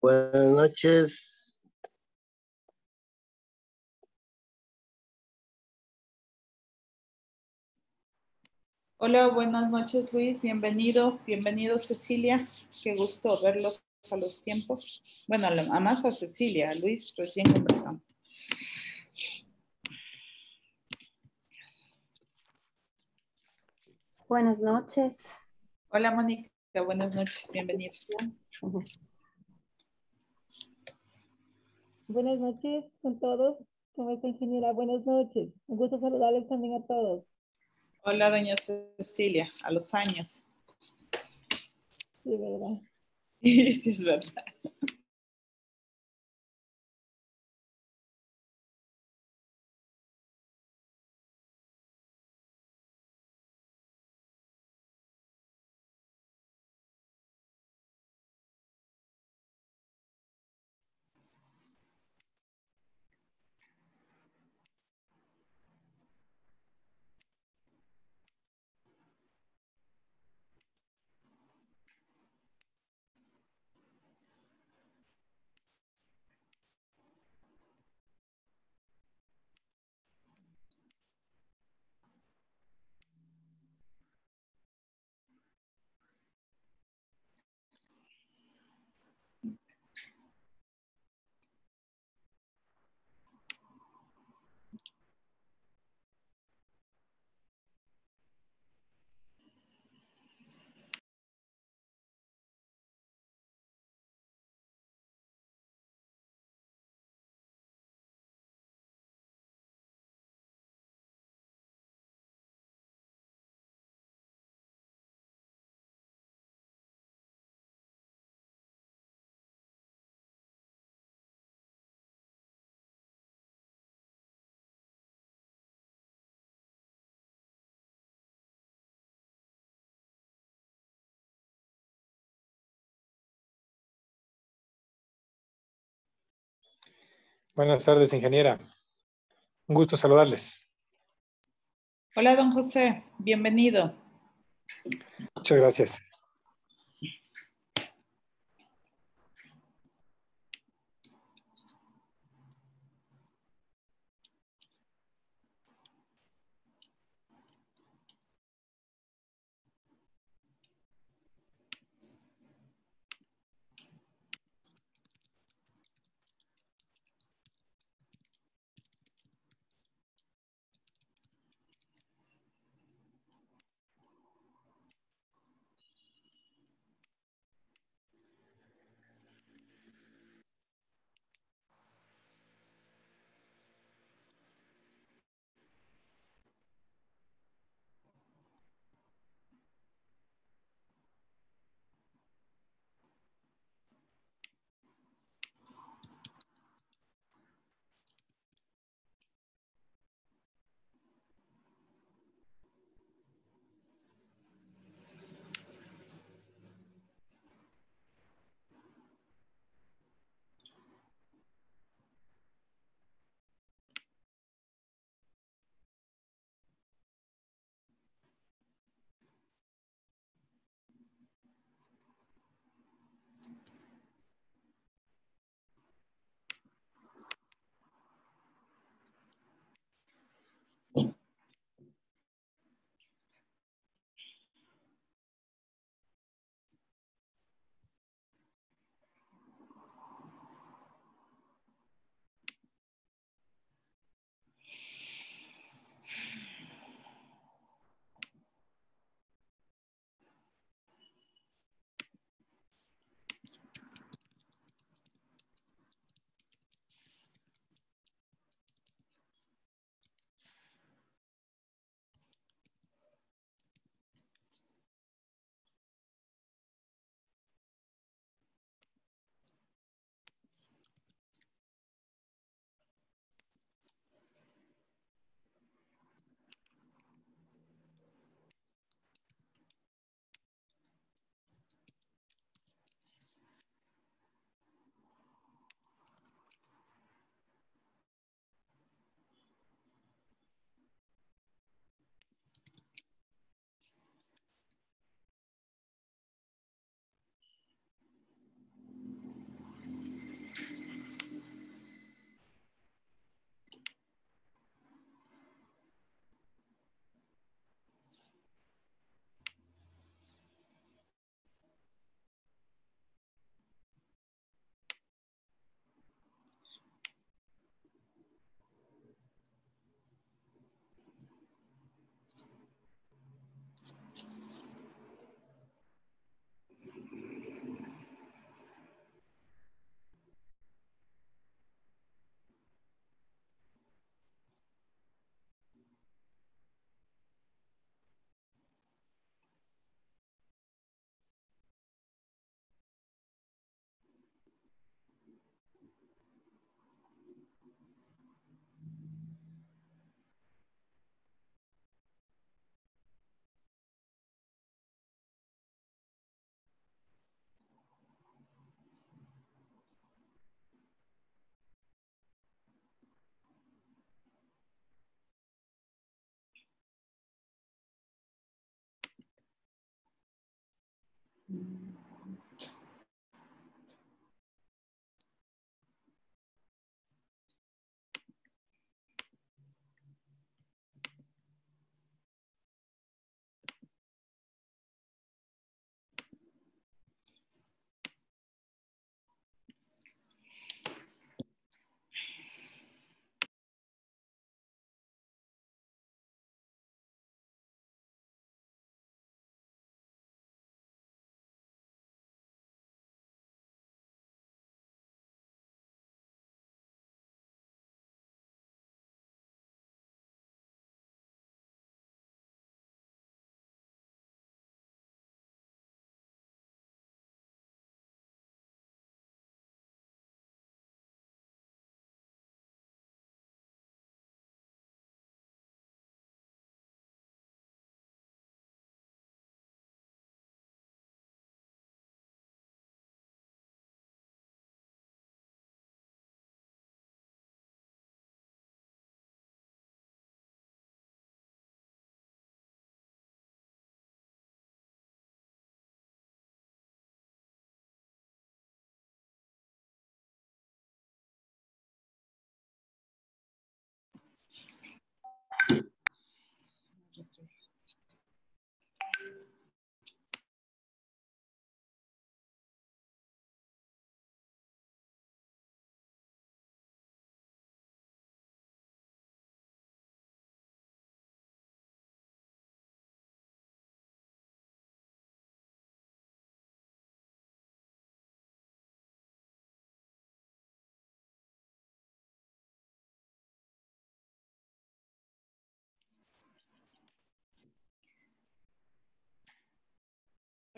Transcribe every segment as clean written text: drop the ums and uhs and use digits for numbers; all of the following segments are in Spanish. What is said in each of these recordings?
Buenas noches. Hola, buenas noches Luis, bienvenido Cecilia, qué gusto verlos a los tiempos. Bueno, a más a Cecilia, a Luis recién conversamos. Buenas noches. Hola Mónica, buenas noches, bienvenida. Buenas noches con todos. ¿Cómo está, ingeniera? Buenas noches. Un gusto saludarles también a todos. Hola doña Cecilia, a los años. Sí, ¿verdad? Sí, es verdad. Buenas tardes, ingeniera. Un gusto saludarles. Hola don José, bienvenido. Muchas gracias.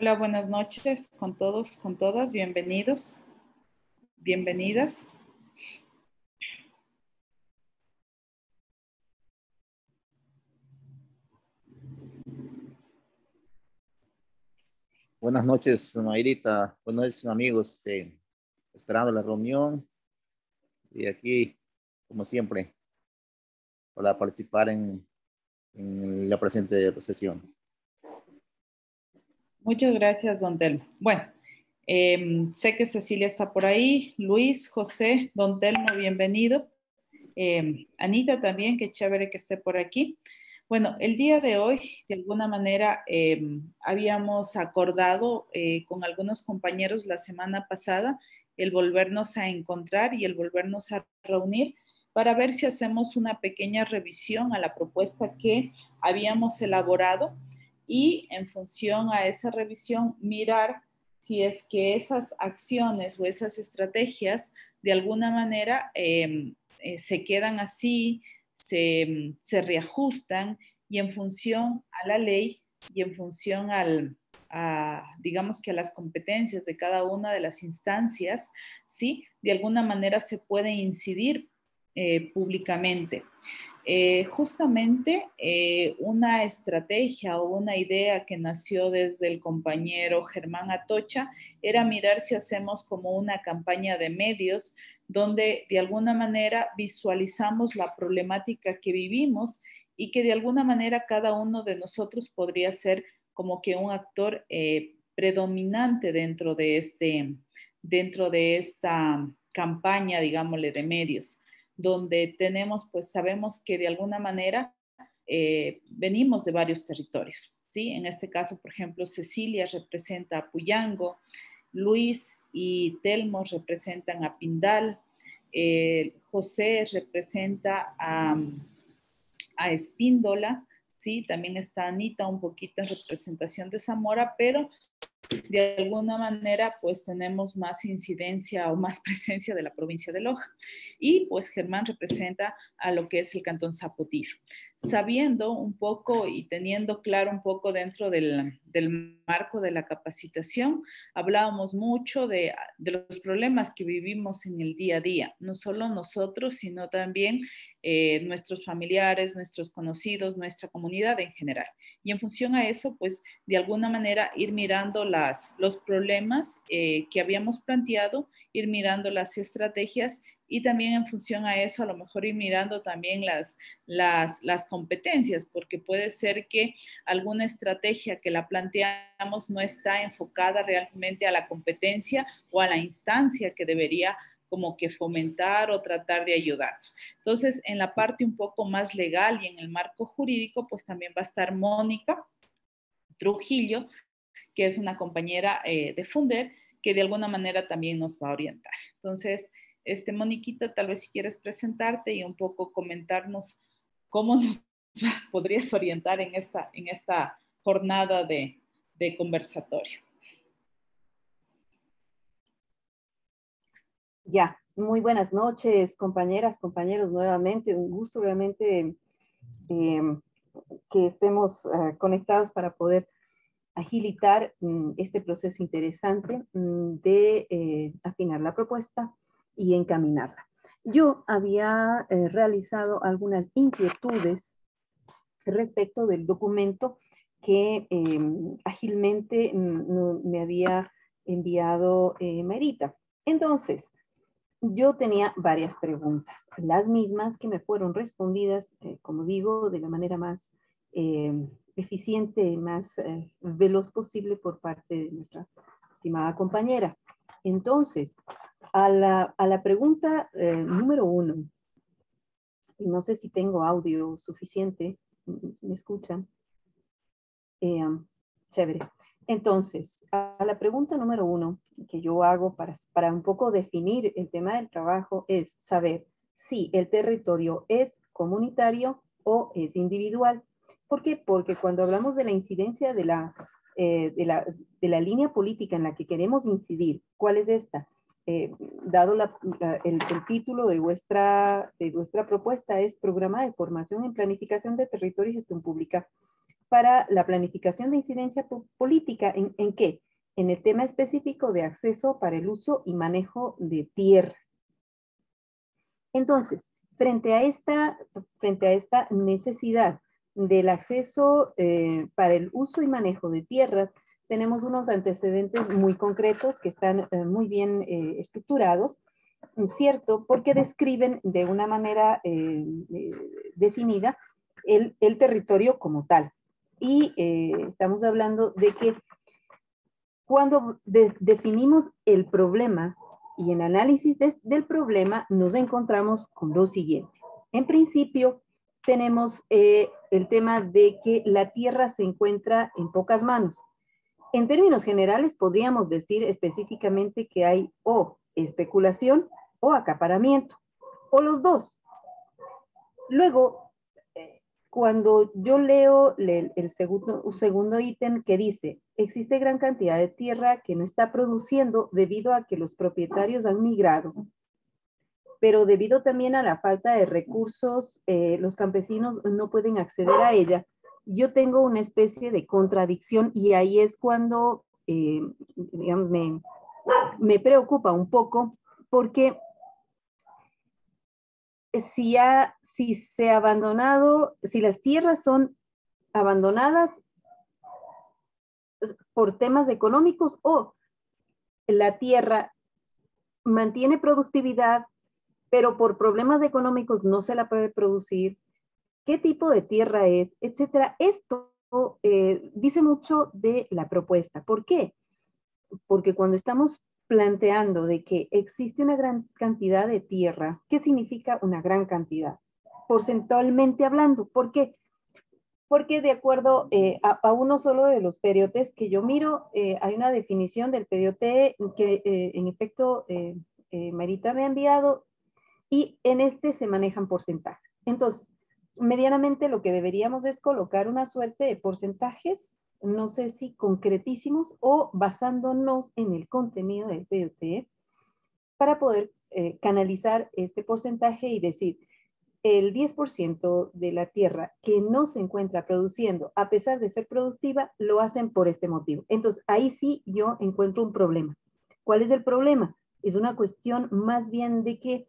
Hola, buenas noches con todos, con todas. Bienvenidos, bienvenidas. Buenas noches, Mayrita. Buenas noches, amigos. Esperando la reunión. Y aquí, como siempre, para participar en la presente sesión. Muchas gracias, don Telmo. Bueno, sé que Cecilia está por ahí. Luis, José, don Telmo, bienvenido. Anita también, qué chévere que esté por aquí. Bueno, el día de hoy, de alguna manera, habíamos acordado con algunos compañeros la semana pasada el volvernos a encontrar y el volvernos a reunir para ver si hacemos una pequeña revisión a la propuesta que habíamos elaborado y en función a esa revisión mirar si es que esas acciones o esas estrategias de alguna manera se quedan así, se reajustan y en función a la ley y en función digamos que a las competencias de cada una de las instancias, ¿sí? De alguna manera se puede incidir públicamente. Justamente una estrategia o una idea que nació desde el compañero Germán Atocha era mirar si hacemos como una campaña de medios donde de alguna manera visualizamos la problemática que vivimos y que de alguna manera cada uno de nosotros podría ser como que un actor predominante dentro de esta campaña, digámosle, de medios, donde tenemos, pues sabemos que de alguna manera venimos de varios territorios, ¿sí? En este caso, por ejemplo, Cecilia representa a Puyango, Luis y Telmo representan a Pindal, José representa a Espíndola, ¿sí? También está Anita un poquito en representación de Zamora, pero de alguna manera pues tenemos más incidencia o más presencia de la provincia de Loja. Y pues Germán representa a lo que es el cantón Zapotillo. Sabiendo un poco y teniendo claro un poco dentro del marco de la capacitación, hablábamos mucho de los problemas que vivimos en el día a día, no solo nosotros, sino también nuestros familiares, nuestros conocidos, nuestra comunidad en general. Y en función a eso, pues de alguna manera ir mirando los problemas que habíamos planteado, ir mirando las estrategias y también en función a eso a lo mejor ir mirando también las competencias, porque puede ser que alguna estrategia que la planteamos no está enfocada realmente a la competencia o a la instancia que debería como que fomentar o tratar de ayudarnos. Entonces, en la parte un poco más legal y en el marco jurídico, pues también va a estar Mónica Trujillo, que es una compañera de Funder, que de alguna manera también nos va a orientar. Entonces, Moniquita, tal vez si quieres presentarte y un poco comentarnos cómo nos podrías orientar en esta jornada de conversatorio. Ya, muy buenas noches, compañeras, compañeros, nuevamente. Un gusto realmente que estemos conectados para poder agilitar este proceso interesante de afinar la propuesta y encaminarla. Yo había realizado algunas inquietudes respecto del documento que ágilmente me había enviado Marita. Entonces, yo tenía varias preguntas, las mismas que me fueron respondidas, como digo, de la manera más eficiente y más veloz posible por parte de nuestra estimada compañera. Entonces, a la pregunta número 1, y no sé si tengo audio suficiente, ¿me escuchan? Chévere. Entonces, a la pregunta número 1 que yo hago para un poco definir el tema del trabajo es saber si el territorio es comunitario o es individual. ¿Por qué? Porque cuando hablamos de la incidencia de la línea política en la que queremos incidir, ¿cuál es esta? Dado el título de vuestra propuesta es Programa de Formación en Planificación de Territorio y Gestión Pública para la planificación de incidencia política. ¿En qué? En el tema específico de acceso para el uso y manejo de tierras. Entonces, frente a esta necesidad del acceso para el uso y manejo de tierras, tenemos unos antecedentes muy concretos que están muy bien estructurados, ¿cierto? Porque describen de una manera definida el territorio como tal. Y estamos hablando de que cuando definimos el problema y en análisis del problema nos encontramos con lo siguiente. En principio, tenemos el tema de que la tierra se encuentra en pocas manos. En términos generales, podríamos decir específicamente que hay o especulación o acaparamiento, o los dos. Luego, cuando yo leo el segundo ítem que dice, existe gran cantidad de tierra que no está produciendo debido a que los propietarios han migrado, pero debido también a la falta de recursos, los campesinos no pueden acceder a ella. Yo tengo una especie de contradicción y ahí es cuando, digamos, me preocupa un poco porque si las tierras son abandonadas por temas económicos o la tierra mantiene productividad, pero por problemas económicos no se la puede producir, qué tipo de tierra es, etcétera. Esto dice mucho de la propuesta. ¿Por qué? Porque cuando estamos planteando de que existe una gran cantidad de tierra, ¿qué significa una gran cantidad? Porcentualmente hablando, ¿por qué? Porque de acuerdo a uno solo de los periotes que yo miro, hay una definición del periote que en efecto Marita me ha enviado y en este se manejan porcentajes. Entonces, medianamente lo que deberíamos es colocar una suerte de porcentajes, no sé si concretísimos o basándonos en el contenido del POT para poder canalizar este porcentaje y decir, el 10% de la tierra que no se encuentra produciendo, a pesar de ser productiva, lo hacen por este motivo. Entonces, ahí sí yo encuentro un problema. ¿Cuál es el problema? Es una cuestión más bien de que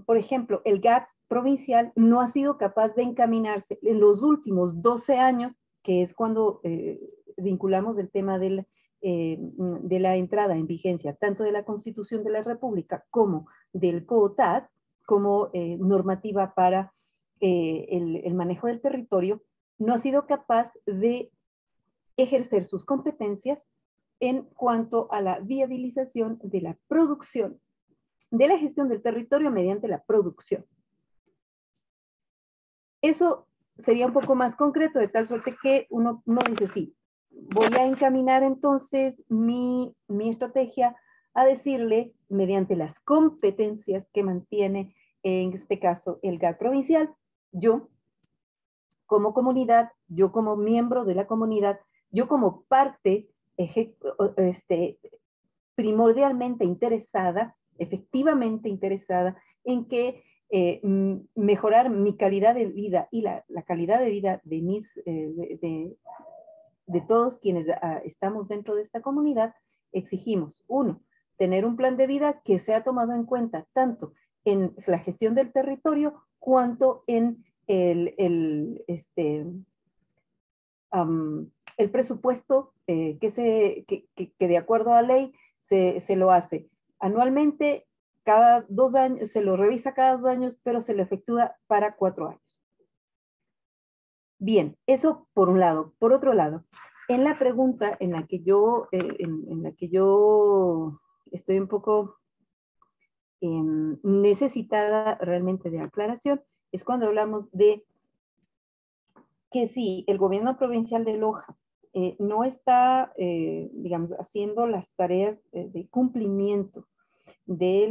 por ejemplo, el GAT provincial no ha sido capaz de encaminarse en los últimos 12 años, que es cuando vinculamos el tema de la entrada en vigencia, tanto de la Constitución de la República como del COTAD, como normativa para el manejo del territorio, no ha sido capaz de ejercer sus competencias en cuanto a la viabilización de la producción, de la gestión del territorio mediante la producción. Eso sería un poco más concreto, de tal suerte que uno dice, sí, voy a encaminar entonces mi estrategia a decirle, mediante las competencias que mantiene, en este caso, el GAT provincial, yo como comunidad, yo como miembro de la comunidad, yo como parte primordialmente interesada, efectivamente interesada en que mejorar mi calidad de vida y la calidad de vida de todos quienes estamos dentro de esta comunidad, exigimos, uno, tener un plan de vida que sea tomado en cuenta tanto en la gestión del territorio cuanto en el presupuesto que de acuerdo a ley se lo hace anualmente, cada 2 años, se lo revisa cada 2 años, pero se lo efectúa para 4 años. Bien, eso por un lado. Por otro lado, en la pregunta en la que yo estoy un poco necesitada realmente de aclaración, es cuando hablamos de que si el gobierno provincial de Loja no está, digamos, haciendo las tareas de cumplimiento de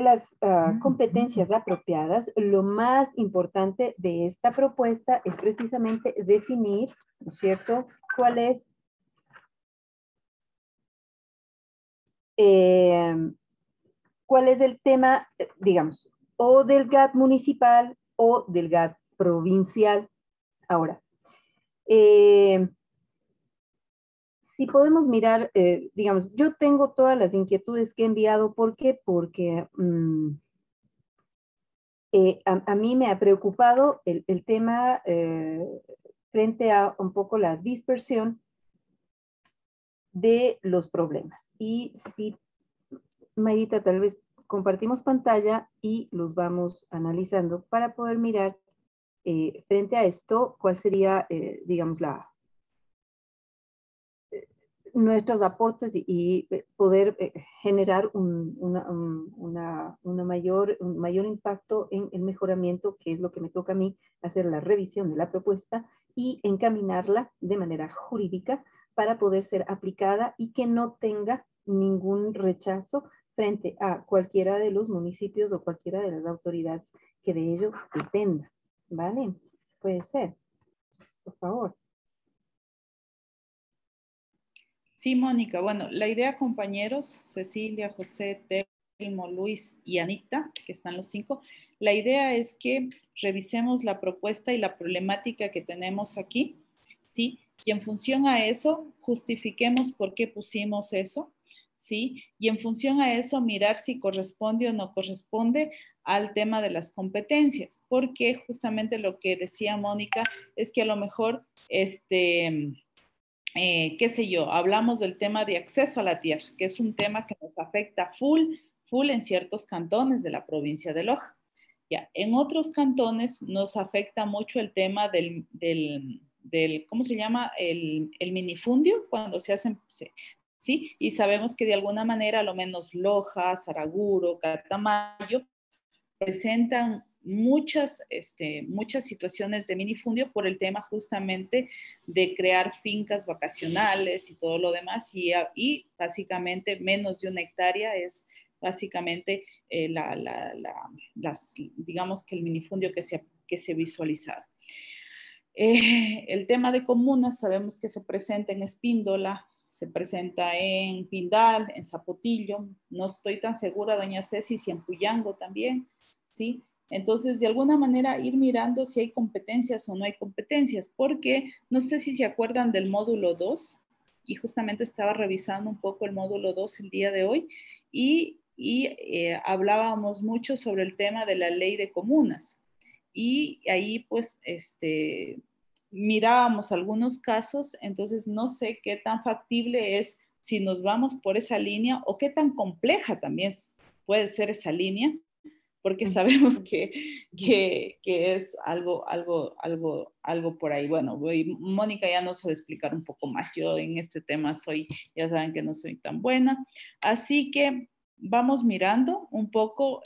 las competencias apropiadas, lo más importante de esta propuesta es precisamente definir, ¿no es cierto?, cuál es el tema, digamos, o del GAT municipal o del GAT provincial. Ahora, si podemos mirar, digamos, yo tengo todas las inquietudes que he enviado. ¿Por qué? Porque a mí me ha preocupado el tema frente a un poco la dispersión de los problemas. Y si, Mayrita, tal vez compartimos pantalla y los vamos analizando para poder mirar frente a esto cuál sería, digamos, nuestros aportes y poder generar un mayor impacto en el mejoramiento, que es lo que me toca a mí, hacer la revisión de la propuesta y encaminarla de manera jurídica para poder ser aplicada y que no tenga ningún rechazo frente a cualquiera de los municipios o cualquiera de las autoridades que de ello dependa. ¿Vale? Puede ser. Por favor. Sí, Mónica. Bueno, la idea, compañeros, Cecilia, José, Telmo, Luis y Anita, que están los 5, la idea es que revisemos la propuesta y la problemática que tenemos aquí, ¿sí? Y en función a eso, justifiquemos por qué pusimos eso, ¿sí? Y en función a eso, mirar si corresponde o no corresponde al tema de las competencias, porque justamente lo que decía Mónica es que a lo mejor, qué sé yo, hablamos del tema de acceso a la tierra, que es un tema que nos afecta full en ciertos cantones de la provincia de Loja. Ya, en otros cantones nos afecta mucho el tema del ¿cómo se llama? El minifundio, cuando se hacen, ¿sí? Y sabemos que de alguna manera, a lo menos Loja, Saraguro, Catamayo, presentan muchas situaciones de minifundio por el tema justamente de crear fincas vacacionales y todo lo demás, y básicamente menos de 1 hectárea es básicamente digamos que el minifundio que se visualizaba. El tema de comunas sabemos que se presenta en Espíndola, se presenta en Pindal, en Zapotillo, no estoy tan segura, doña Ceci, si en Puyango también, ¿sí? Entonces, de alguna manera, ir mirando si hay competencias o no hay competencias, porque no sé si se acuerdan del módulo 2, y justamente estaba revisando un poco el módulo 2 el día de hoy y hablábamos mucho sobre el tema de la ley de comunas. Y ahí pues mirábamos algunos casos, entonces no sé qué tan factible es si nos vamos por esa línea o qué tan compleja también puede ser esa línea, porque sabemos que es algo por ahí. Bueno, Mónica ya nos va a explicar un poco más. Yo en este tema ya saben que no soy tan buena. Así que vamos mirando un poco,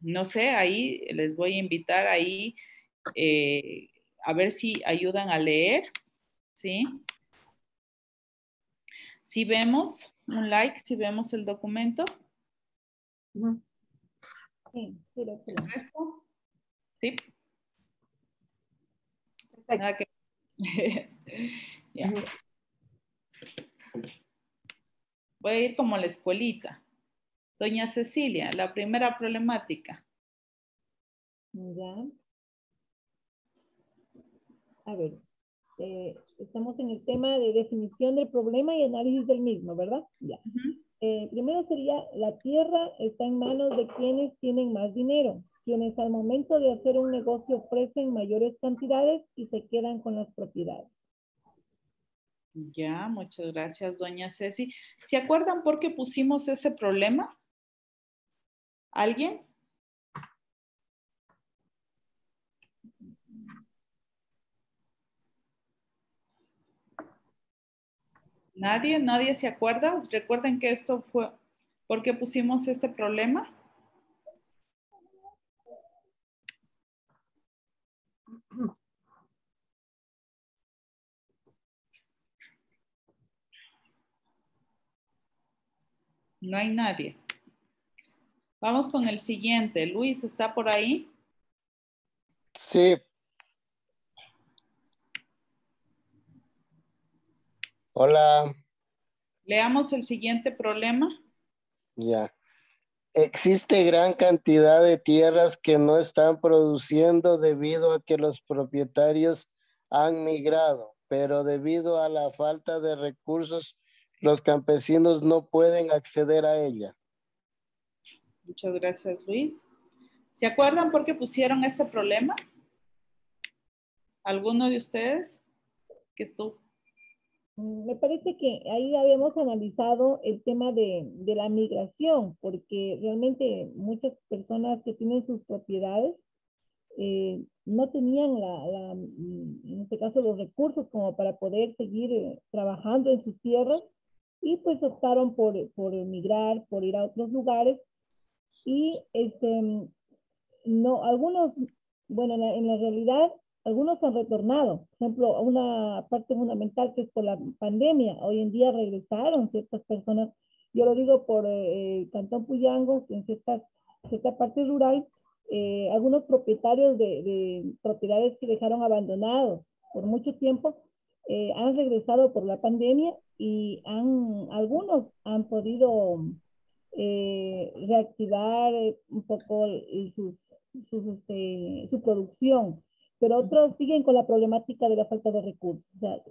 no sé, ahí les voy a invitar ahí a ver si ayudan a leer, ¿sí? Si vemos un like, si vemos el documento. Sí, ¿El resto? ¿Sí? Perfecto. Nada que... Ya. Voy a ir como a la escuelita. Doña Cecilia, la primera problemática. Ya. A ver, estamos en el tema de definición del problema y análisis del mismo, ¿verdad? Ya. Primero sería, la tierra está en manos de quienes tienen más dinero, quienes al momento de hacer un negocio ofrecen mayores cantidades y se quedan con las propiedades. Ya, muchas gracias, doña Ceci. ¿Se acuerdan por qué pusimos ese problema? ¿Alguien? ¿Nadie? ¿Nadie se acuerda? ¿Recuerden que esto fue por qué pusimos este problema? No hay nadie. Vamos con el siguiente. Luis, ¿está por ahí? Sí. Hola. Leamos el siguiente problema. Ya. Existe gran cantidad de tierras que no están produciendo debido a que los propietarios han migrado, pero debido a la falta de recursos, los campesinos no pueden acceder a ella. Muchas gracias, Luis. ¿Se acuerdan por qué pusieron este problema? ¿Alguno de ustedes que estuvo? Me parece que ahí habíamos analizado el tema de la migración, porque realmente muchas personas que tienen sus propiedades no tenían en este caso los recursos como para poder seguir trabajando en sus tierras y pues optaron por emigrar, por ir a otros lugares y no, algunos, bueno, en la realidad, algunos han retornado. Por ejemplo, una parte fundamental que es por la pandemia. Hoy en día regresaron ciertas personas. Yo lo digo por Cantón Puyango, que en cierta parte rural, algunos propietarios de propiedades que dejaron abandonados por mucho tiempo han regresado por la pandemia y algunos han podido reactivar un poco su producción, pero otros siguen con la problemática de la falta de recursos. O sea,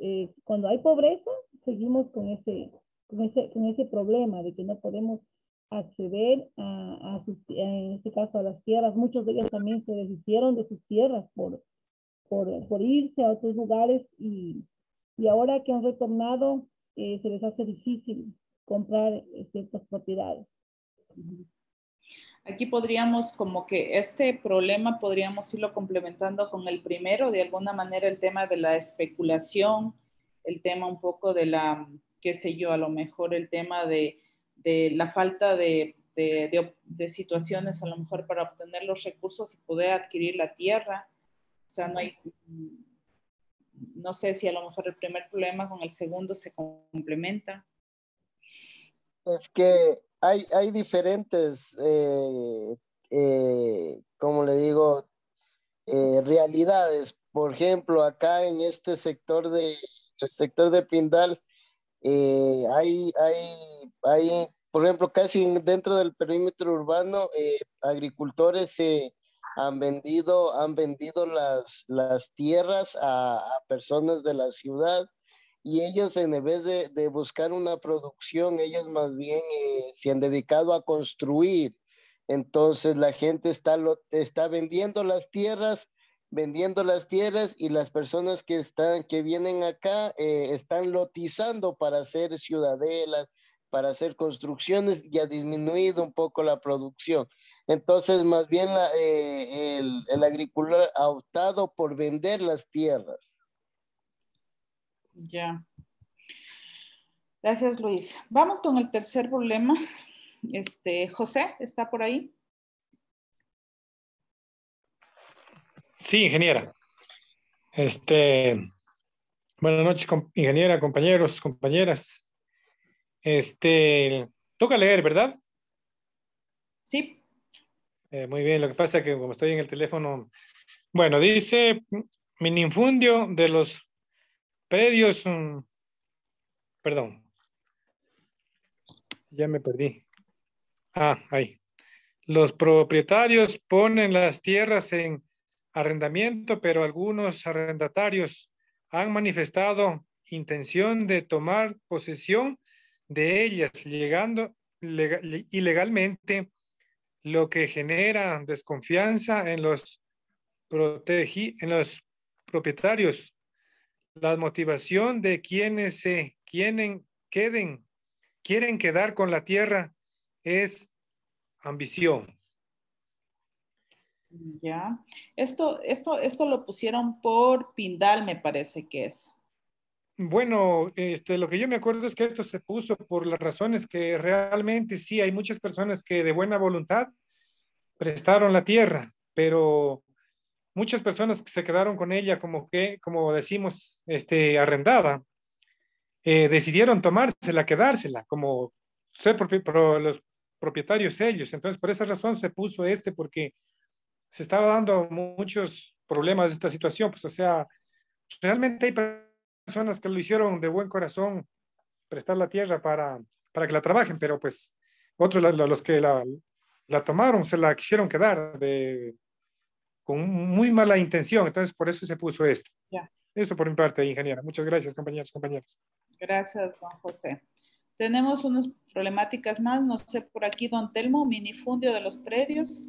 cuando hay pobreza, seguimos con ese problema de que no podemos acceder en este caso, a las tierras. Muchos de ellos también se deshicieron de sus tierras por irse a otros lugares y ahora que han retornado, se les hace difícil comprar ciertas propiedades. Aquí podríamos, como que este problema podríamos irlo complementando con el primero, de alguna manera el tema de la especulación, el tema un poco de la, qué sé yo, a lo mejor el tema de la falta de situaciones a lo mejor para obtener los recursos y poder adquirir la tierra. O sea, no hay, no sé si a lo mejor el primer problema con el segundo se complementa. Es que hay diferentes, como le digo, realidades. Por ejemplo, acá en este el sector de Pindal, por ejemplo, casi dentro del perímetro urbano, agricultores han vendido las tierras a personas de la ciudad y ellos en vez de buscar una producción, ellos más bien se han dedicado a construir. Entonces la gente está vendiendo las tierras y las personas que vienen acá están lotizando para hacer ciudadelas, para hacer construcciones y ha disminuido un poco la producción. Entonces, más bien el agricultor ha optado por vender las tierras. Ya. Gracias, Luis. Vamos con el tercer problema. José, ¿está por ahí? Sí, ingeniera. Buenas noches, ingeniera, compañeros, compañeras. Toca leer, ¿verdad? Sí. Muy bien, lo que pasa es que como estoy en el teléfono, bueno, dice minifundio de los predios, perdón, ya me perdí. Ahí. Los propietarios ponen las tierras en arrendamiento, pero algunos arrendatarios han manifestado intención de tomar posesión de ellas, llegando ilegalmente, lo que genera desconfianza en los propietarios. La motivación de quienes quieren quedar con la tierra es ambición. Ya. Esto lo pusieron por Pindal, me parece que es. Bueno, lo que yo me acuerdo es que esto se puso por las razones que realmente sí, hay muchas personas que de buena voluntad prestaron la tierra, pero muchas personas que se quedaron con ella como decimos, arrendada, decidieron tomársela, quedársela, como ser los propietarios ellos. Entonces, por esa razón se puso porque se estaba dando muchos problemas de esta situación. Pues, o sea, realmente hay personas que lo hicieron de buen corazón, prestar la tierra para que la trabajen, pero pues otros, los que la tomaron, se la quisieron quedar con muy mala intención. Entonces, por eso se puso esto. Ya. Eso por mi parte, ingeniera. Muchas gracias, compañeros, compañeras. Gracias, don José. Tenemos unas problemáticas más, no sé, por aquí, don Telmo, minifundio de los predios.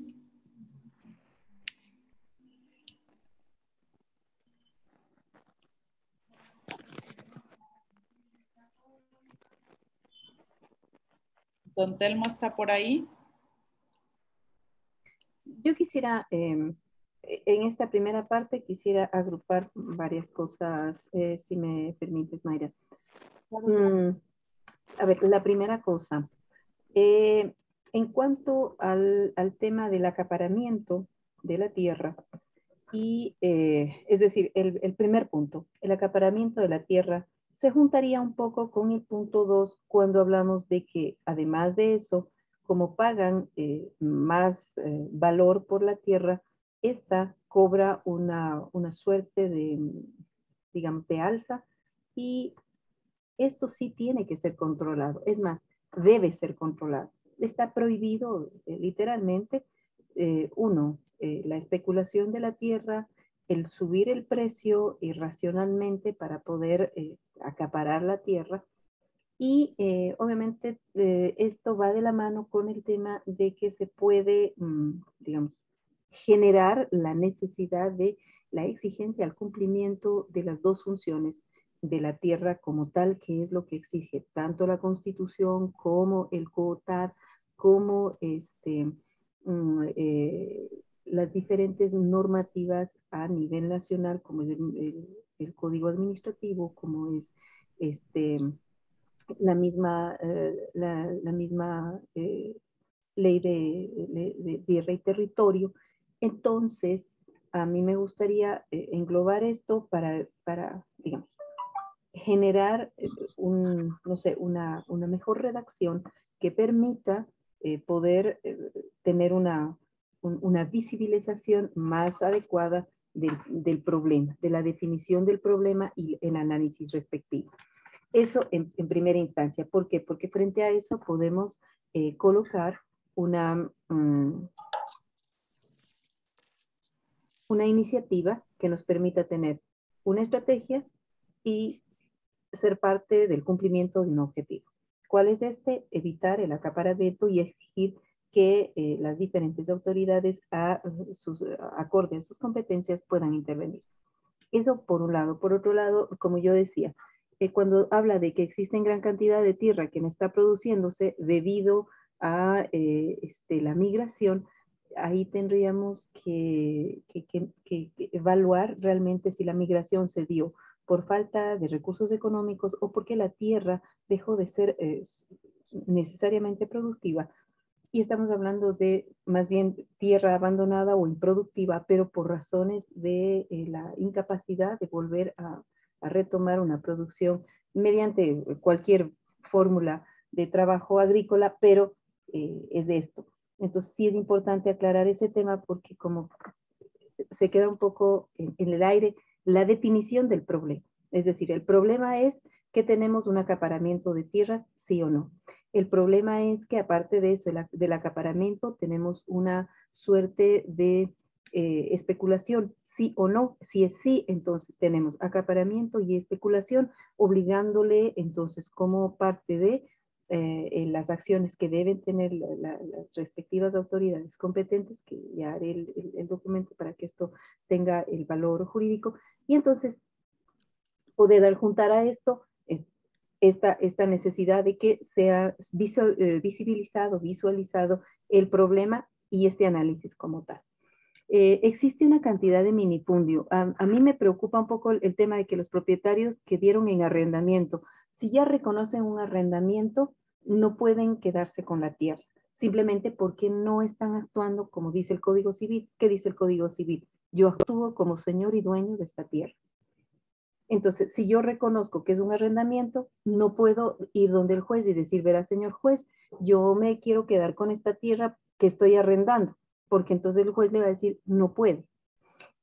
Don Telmo está por ahí. Yo quisiera, en esta primera parte, quisiera agrupar varias cosas, si me permites, Mayra. A ver, la primera cosa, en cuanto al tema del acaparamiento de la tierra, es decir, el primer punto, el acaparamiento de la tierra, se juntaría un poco con el punto 2 cuando hablamos de que, además de eso, como pagan más valor por la tierra, esta cobra una suerte de, digamos, de alza, y esto sí tiene que ser controlado. Es más, debe ser controlado. Está prohibido literalmente, la especulación de la tierra, el subir el precio irracionalmente para poder acaparar la tierra. Y obviamente esto va de la mano con el tema de que se puede, digamos, generar la necesidad de la exigencia al cumplimiento de las dos funciones de la tierra como tal, que es lo que exige tanto la Constitución como el COTAD, como las diferentes normativas a nivel nacional, como es el Código Administrativo, como es la misma ley de tierra y territorio. Entonces, a mí me gustaría englobar esto para, digamos, generar no sé, una mejor redacción que permita poder tener una visibilización más adecuada del problema, de la definición del problema y el análisis respectivo. Eso en primera instancia. ¿Por qué? Porque frente a eso podemos colocar una iniciativa que nos permita tener una estrategia y ser parte del cumplimiento de un objetivo. ¿Cuál es este? Evitar el acaparamiento y exigir que las diferentes autoridades, acorde a sus competencias, puedan intervenir. Eso por un lado. Por otro lado, como yo decía, cuando habla de que existe gran cantidad de tierra que no está produciéndose debido a la migración, ahí tendríamos que evaluar realmente si la migración se dio por falta de recursos económicos o porque la tierra dejó de ser necesariamente productiva. Y estamos hablando de más bien tierra abandonada o improductiva, pero por razones de la incapacidad de volver a retomar una producción mediante cualquier fórmula de trabajo agrícola, pero es de esto. Entonces sí es importante aclarar ese tema porque como se queda un poco en el aire la definición del problema. Es decir, el problema es que tenemos un acaparamiento de tierras, sí o no. El problema es que aparte de eso, del acaparamiento, tenemos una suerte de especulación, sí o no. Si es sí, entonces tenemos acaparamiento y especulación, obligándole entonces como parte de en las acciones que deben tener las respectivas autoridades competentes, que ya haré el documento para que esto tenga el valor jurídico, y entonces poder adjuntar a esto esta necesidad de que sea visualizado el problema y este análisis como tal. Existe una cantidad de minifundio. A mí me preocupa un poco el tema de que los propietarios que dieron en arrendamiento, si ya reconocen un arrendamiento, no pueden quedarse con la tierra, simplemente porque no están actuando como dice el Código Civil. ¿Qué dice el Código Civil? Yo actúo como señor y dueño de esta tierra. Entonces, si yo reconozco que es un arrendamiento, no puedo ir donde el juez y decir, verá, señor juez, yo me quiero quedar con esta tierra que estoy arrendando, porque entonces el juez le va a decir, no puede.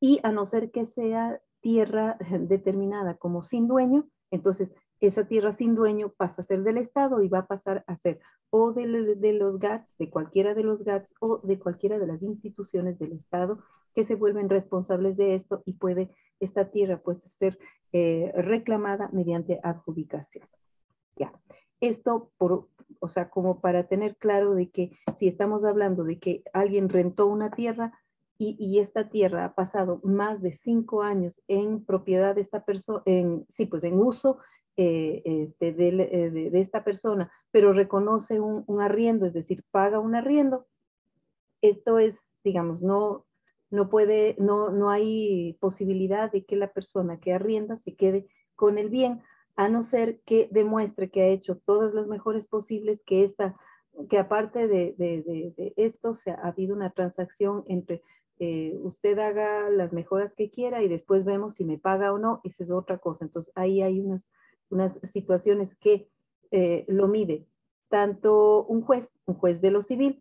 Y a no ser que sea tierra determinada como sin dueño, entonces esa tierra sin dueño pasa a ser del Estado y va a pasar a ser o de los GATS, de cualquiera de los GATS o de cualquiera de las instituciones del Estado que se vuelven responsables de esto y puede esta tierra pues ser reclamada mediante adjudicación. Ya. Esto, o sea, como para tener claro de que si estamos hablando de que alguien rentó una tierra y esta tierra ha pasado más de 5 años en propiedad de esta persona, sí, pues en uso de esta persona, pero reconoce un arriendo, es decir, paga un arriendo, esto es, digamos, no hay posibilidad de que la persona que arrienda se quede con el bien, a no ser que demuestre que ha hecho todas las mejores posibles, que aparte de esto ha habido una transacción entre usted haga las mejoras que quiera y después vemos si me paga o no, esa es otra cosa. Entonces ahí hay unas situaciones que lo mide tanto un juez de lo civil,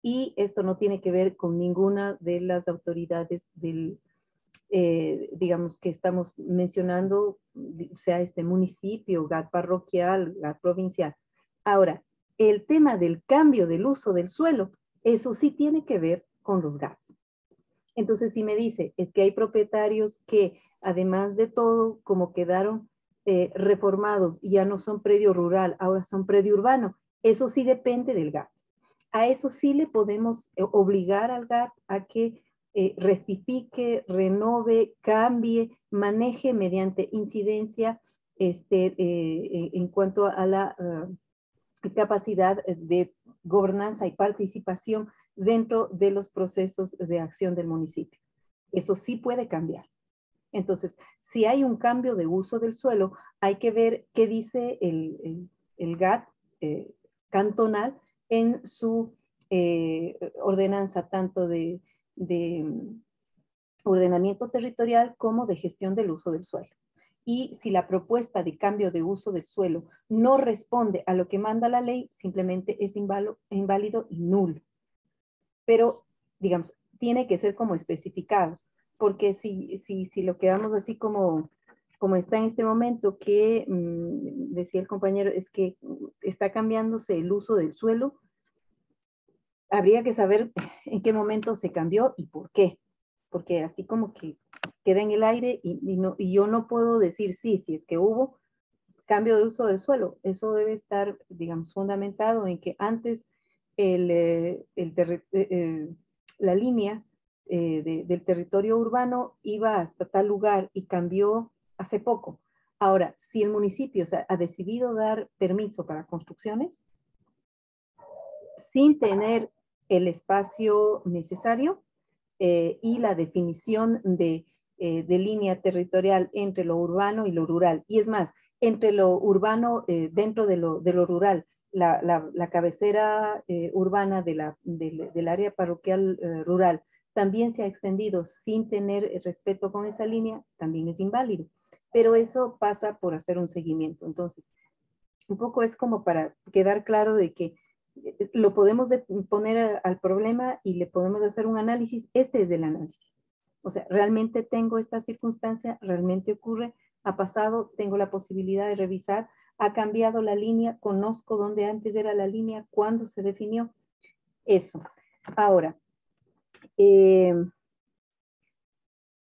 y esto no tiene que ver con ninguna de las autoridades digamos, que estamos mencionando, sea este municipio, GAT parroquial, GAT provincial. Ahora, el tema del cambio del uso del suelo, eso sí tiene que ver con los GATs. Entonces, si me dice, es que hay propietarios que, además de todo, como quedaron reformados, ya no son predio rural, ahora son predio urbano, eso sí depende del GAT. A eso sí le podemos obligar al GAT a que rectifique, renove, cambie, maneje mediante incidencia en cuanto a la capacidad de gobernanza y participación dentro de los procesos de acción del municipio. Eso sí puede cambiar. Entonces, si hay un cambio de uso del suelo, hay que ver qué dice el GAT cantonal en su ordenanza tanto de ordenamiento territorial como de gestión del uso del suelo. Y si la propuesta de cambio de uso del suelo no responde a lo que manda la ley, simplemente es inválido y nulo. Pero, digamos, tiene que ser como especificado, porque si lo quedamos así como está en este momento, que decía el compañero, es que está cambiándose el uso del suelo, habría que saber en qué momento se cambió y por qué, porque así como que queda en el aire y yo no puedo decir sí, si es que hubo, cambio de uso del suelo. Eso debe estar, digamos, fundamentado en que antes la línea del territorio urbano iba hasta tal lugar y cambió hace poco. Ahora, si el municipio ha decidido dar permiso para construcciones sin tener el espacio necesario y la definición de línea territorial entre lo urbano y lo rural, y es más, entre lo urbano dentro de lo rural, la cabecera urbana del área parroquial rural también se ha extendido sin tener respeto con esa línea, también es inválido. Pero eso pasa por hacer un seguimiento. Entonces, un poco es como para quedar claro de que lo podemos poner al problema y le podemos hacer un análisis. Este es el análisis. O sea, realmente tengo esta circunstancia, realmente ocurre, ha pasado, tengo la posibilidad de revisar, ha cambiado la línea, conozco dónde antes era la línea, cuándo se definió. Eso. Ahora,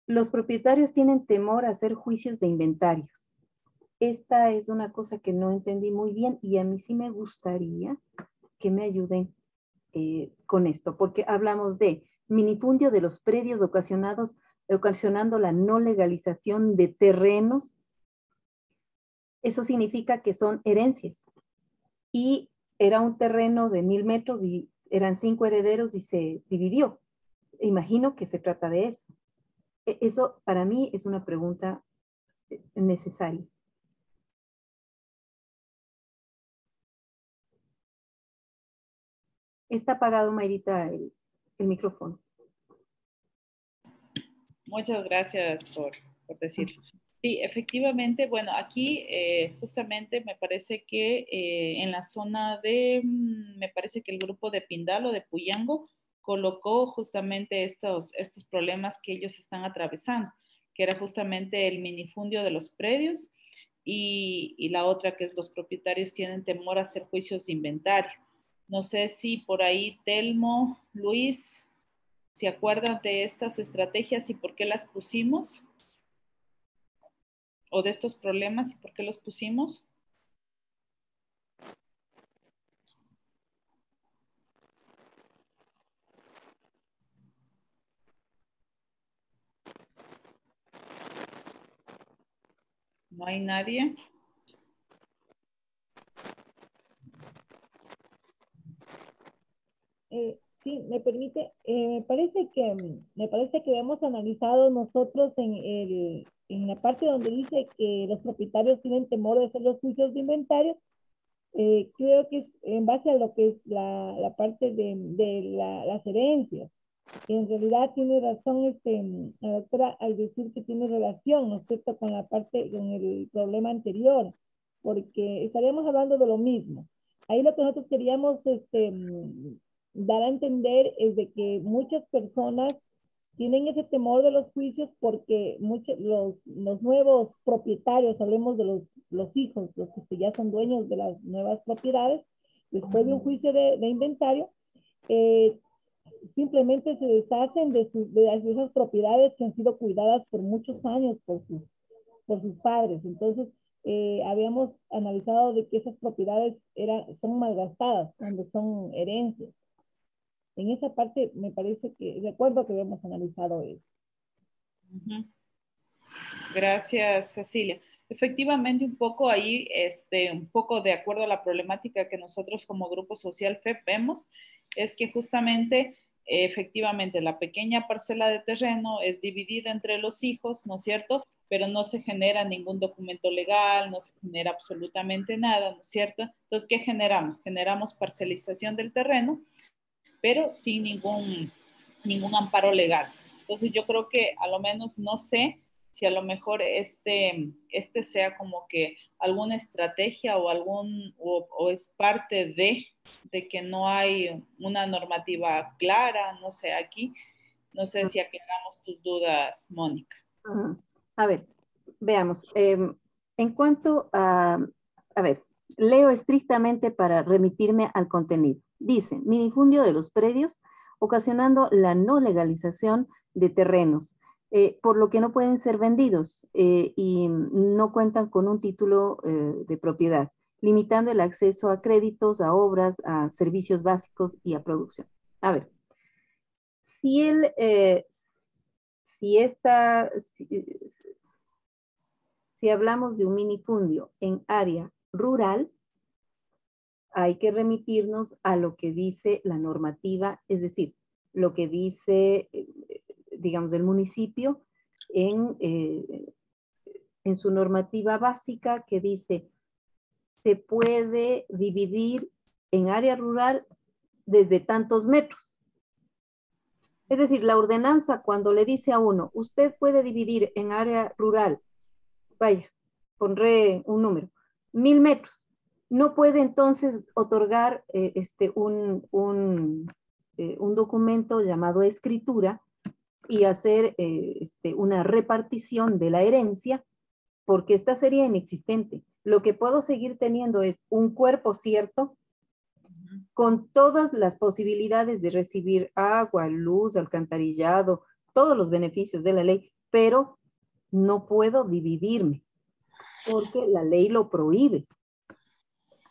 los propietarios tienen temor a hacer juicios de inventarios. Esta es una cosa que no entendí muy bien y a mí sí me gustaría que me ayuden con esto, porque hablamos de minifundio de los predios ocasionando la no legalización de terrenos. Eso significa que son herencias. Y era un terreno de 1000 metros y eran 5 herederos y se dividió. Imagino que se trata de eso. Eso para mí es una pregunta necesaria. Está apagado, Mayrita, el micrófono. Muchas gracias por decirlo. Sí, efectivamente, bueno, aquí justamente me parece que en la zona de, me parece que el grupo de Pindalo, de Puyango, colocó justamente estos problemas que ellos están atravesando, que era justamente el minifundio de los predios y la otra que es los propietarios tienen temor a hacer juicios de inventario. No sé si por ahí Telmo, Luis, ¿se acuerdan de estas estrategias y por qué las pusimos? ¿O de estos problemas y por qué los pusimos? ¿No hay nadie? Sí, me permite, me parece que hemos analizado nosotros en la parte donde dice que los propietarios tienen temor de hacer los juicios de inventario. Creo que es en base a lo que es la parte de las herencias. En realidad tiene razón la doctora al decir que tiene relación, ¿no es cierto?, con la parte, con el problema anterior, porque estaríamos hablando de lo mismo. Ahí lo que nosotros queríamos dar a entender es de que muchas personas tienen ese temor de los juicios porque los nuevos propietarios, hablemos de los hijos, los que ya son dueños de las nuevas propiedades, después de un juicio de inventario, simplemente se deshacen de esas propiedades que han sido cuidadas por muchos años por sus padres. Entonces, habíamos analizado de que esas propiedades son malgastadas cuando son herencias. En esa parte me parece que, recuerdo que habíamos analizado eso. Gracias, Cecilia. Efectivamente, un poco ahí, un poco de acuerdo a la problemática que nosotros como Grupo Social FEP vemos, es que justamente, efectivamente, la pequeña parcela de terreno es dividida entre los hijos, ¿no es cierto?, pero no se genera ningún documento legal, no se genera absolutamente nada, ¿no es cierto? Entonces, ¿qué generamos? Generamos parcelización del terreno, pero sin ningún amparo legal. Entonces, yo creo que a lo menos no sé si a lo mejor este sea como que alguna estrategia o es parte de que no hay una normativa clara, no sé, aquí. No sé si aclaramos tus dudas, Mónica. A ver, veamos. En cuanto a ver, leo estrictamente para remitirme al contenido. Dice, minifundio de los predios, ocasionando la no legalización de terrenos. por lo que no pueden ser vendidos y no cuentan con un título de propiedad, limitando el acceso a créditos, a obras, a servicios básicos y a producción. A ver, si hablamos de un minifundio en área rural, hay que remitirnos a lo que dice la normativa, es decir, lo que dice, digamos, el municipio en su normativa básica, que dice, se puede dividir en área rural desde tantos metros. Es decir, la ordenanza cuando le dice a uno, usted puede dividir en área rural, vaya, pondré un número, 1000 metros. No puede entonces otorgar un documento llamado escritura y hacer una repartición de la herencia, porque esta sería inexistente. Lo que puedo seguir teniendo es un cuerpo cierto, con todas las posibilidades de recibir agua, luz, alcantarillado, todos los beneficios de la ley, pero no puedo dividirme, porque la ley lo prohíbe.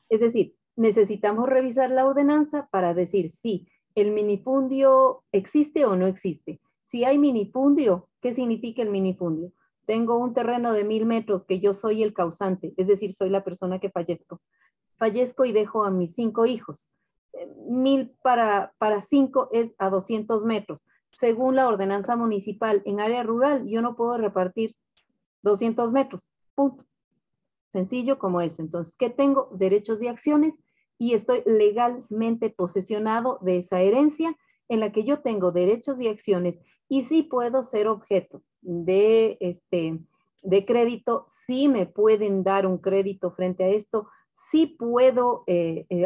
Es decir, necesitamos revisar la ordenanza para decir si el minifundio existe o no existe. Si hay minifundio, ¿qué significa el minifundio? Tengo un terreno de 1000 metros que yo soy el causante, es decir, soy la persona que fallezco. Fallezco y dejo a mis 5 hijos. 1000 para 5 es a 200 metros. Según la ordenanza municipal, en área rural yo no puedo repartir 200 metros. Punto. Sencillo como eso. Entonces, ¿qué tengo? Derechos y acciones y estoy legalmente posesionado de esa herencia en la que yo tengo derechos y acciones y sí puedo ser objeto de crédito, sí me pueden dar un crédito frente a esto, sí puedo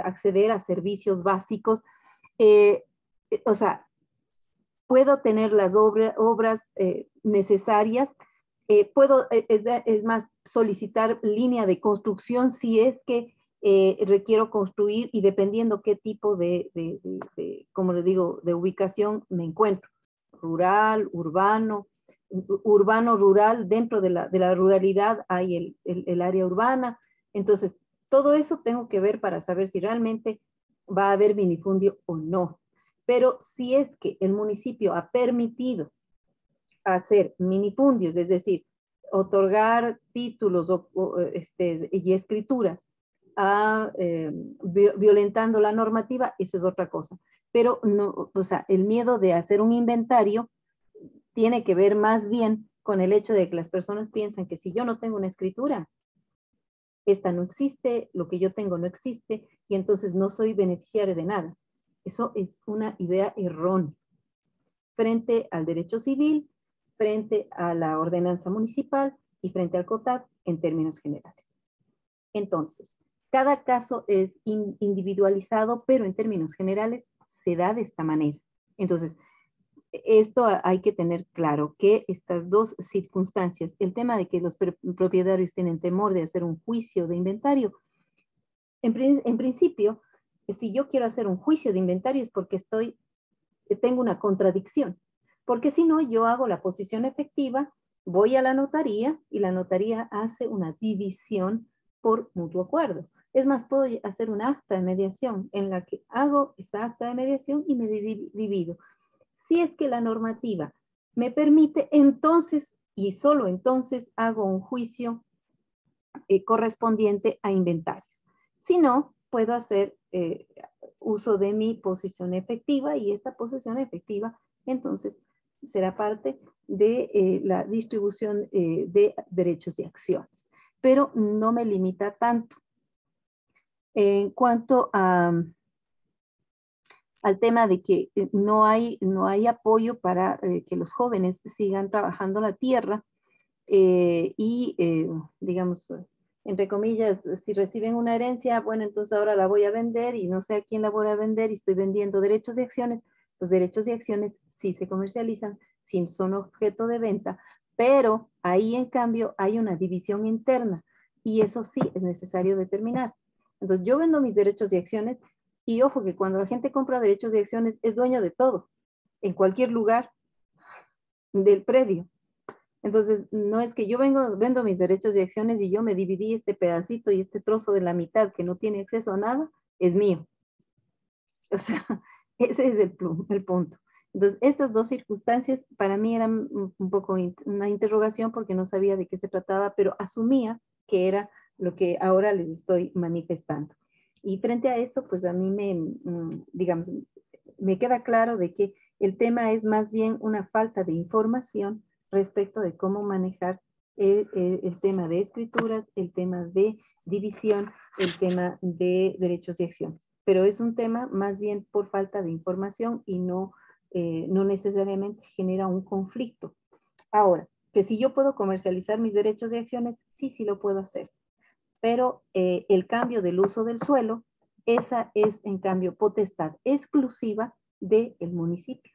acceder a servicios básicos, o sea, puedo tener las obras necesarias, puedo, es más, solicitar línea de construcción si es que requiero construir y dependiendo qué tipo como le digo, de ubicación me encuentro. Rural, urbano, rural, dentro de la ruralidad hay el área urbana. Entonces, todo eso tengo que ver para saber si realmente va a haber minifundio o no. Pero si es que el municipio ha permitido hacer minifundios, es decir, otorgar títulos y escrituras violentando la normativa, eso es otra cosa. Pero no, o sea, el miedo de hacer un inventario tiene que ver más bien con el hecho de que las personas piensan que si yo no tengo una escritura, esta no existe, lo que yo tengo no existe, y entonces no soy beneficiario de nada. Eso es una idea errónea. Frente al derecho civil, frente a la ordenanza municipal y frente al COTAD en términos generales. Entonces, cada caso es individualizado, pero en términos generales se da de esta manera. Entonces, esto hay que tener claro que estas dos circunstancias, el tema de que los propietarios tienen temor de hacer un juicio de inventario, en principio, si yo quiero hacer un juicio de inventario es porque tengo una contradicción, porque si no, yo hago la posición efectiva, voy a la notaría y la notaría hace una división por mutuo acuerdo. Es más, puedo hacer un acta de mediación en la que hago esa acta de mediación y me divido. Si es que la normativa me permite, entonces, y solo entonces, hago un juicio correspondiente a inventarios. Si no, puedo hacer uso de mi posición efectiva y esta posición efectiva, entonces, será parte de la distribución de derechos y acciones. Pero no me limita tanto. En cuanto al tema de que no hay apoyo para que los jóvenes sigan trabajando la tierra digamos, entre comillas, si reciben una herencia, bueno, entonces ahora la voy a vender y no sé a quién la voy a vender y estoy vendiendo derechos y acciones. Los derechos y acciones sí se comercializan, sí son objeto de venta, pero ahí en cambio hay una división interna y eso sí es necesario determinar. Entonces yo vendo mis derechos y acciones y ojo que cuando la gente compra derechos y acciones es dueño de todo, en cualquier lugar del predio. Entonces, no es que yo vendo mis derechos y acciones y yo me dividí este pedacito y este trozo de la mitad que no tiene acceso a nada, es mío. O sea, ese es el punto. Entonces, estas dos circunstancias para mí eran un poco una interrogación porque no sabía de qué se trataba, pero asumía que era lo que ahora les estoy manifestando. Y frente a eso, pues a mí digamos, me queda claro de que el tema es más bien una falta de información respecto de cómo manejar el tema de escrituras, el tema de división, el tema de derechos y acciones. Pero es un tema más bien por falta de información y no necesariamente genera un conflicto. Ahora, que si yo puedo comercializar mis derechos y acciones, sí lo puedo hacer. Pero el cambio del uso del suelo, esa es en cambio potestad exclusiva del municipio.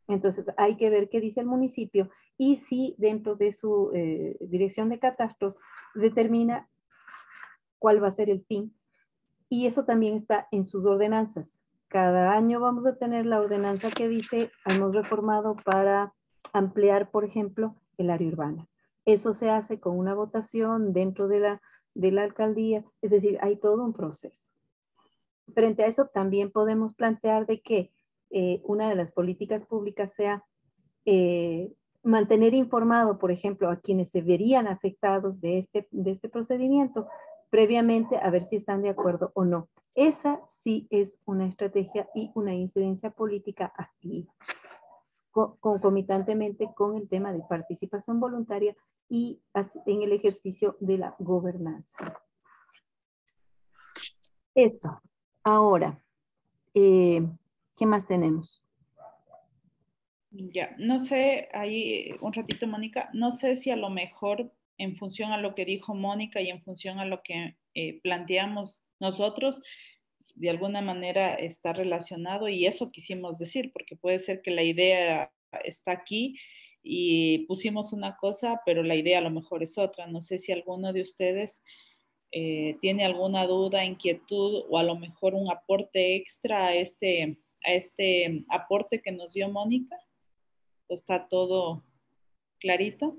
Entonces hay que ver qué dice el municipio y si dentro de su dirección de catastros determina cuál va a ser el fin. Y eso también está en sus ordenanzas. Cada año vamos a tener la ordenanza que dice, hemos reformado para ampliar, por ejemplo, el área urbana. Eso se hace con una votación dentro de la alcaldía, es decir, hay todo un proceso. Frente a eso también podemos plantear de que una de las políticas públicas sea mantener informado, por ejemplo, a quienes se verían afectados de este procedimiento, previamente a ver si están de acuerdo o no. Esa sí es una estrategia y una incidencia política activa, concomitantemente con el tema de participación voluntaria y en el ejercicio de la gobernanza. Eso. Ahora, ¿qué más tenemos? Ya, no sé, ahí un ratito, Mónica, no sé si a lo mejor en función a lo que dijo Mónica y en función a lo que planteamos nosotros, de alguna manera está relacionado y eso quisimos decir, porque puede ser que la idea está aquí y pusimos una cosa, pero la idea a lo mejor es otra. No sé si alguno de ustedes tiene alguna duda, inquietud o a lo mejor un aporte extra a este aporte que nos dio Mónica. ¿Está todo clarito?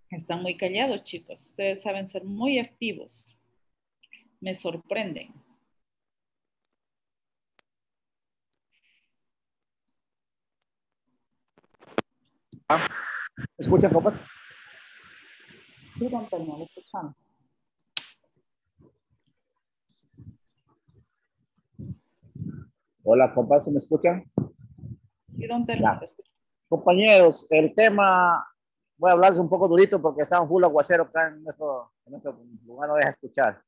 Están muy callados, chicos. Ustedes saben ser muy activos. Me sorprenden. ¿Escuchan, compas? Sí, don Telmo, lo escuchamos. Hola, compas, ¿se me escuchan? Sí, don Telmo, lo escuchamos. Compañeros, el tema, voy a hablarles un poco durito porque está un full aguacero acá en nuestro lugar, no deja escuchar.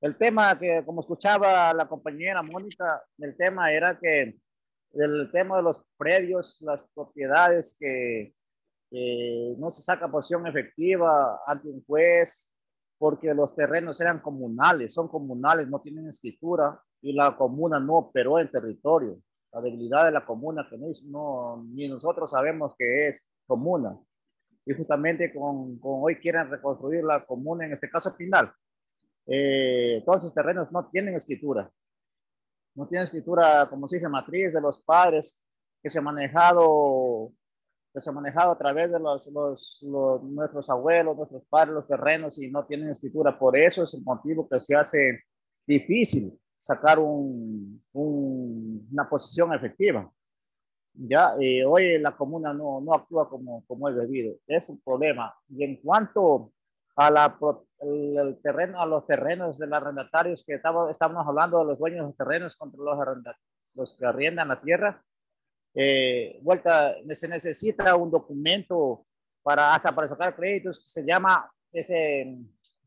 El tema que, como escuchaba la compañera Mónica, el tema era que el tema de los predios, las propiedades que no se saca posición efectiva ante un juez porque los terrenos eran comunales, son comunales, no tienen escritura y la comuna no operó en territorio. La debilidad de la comuna que ni nosotros sabemos que es comuna. Y justamente con hoy quieren reconstruir la comuna, en este caso Pinal. Todos esos terrenos no tienen escritura. No tienen escritura, como se dice, matriz de los padres que se ha manejado a través de nuestros abuelos, nuestros padres, los terrenos y no tienen escritura. Por eso es el motivo que se hace difícil sacar una posición efectiva. Ya, hoy la comuna no actúa como es debido. Es un problema. Y en cuanto a el terreno, a los terrenos de los arrendatarios que estábamos hablando de los dueños de los terrenos contra los que arriendan la tierra, se necesita un documento hasta para sacar créditos que se llama ese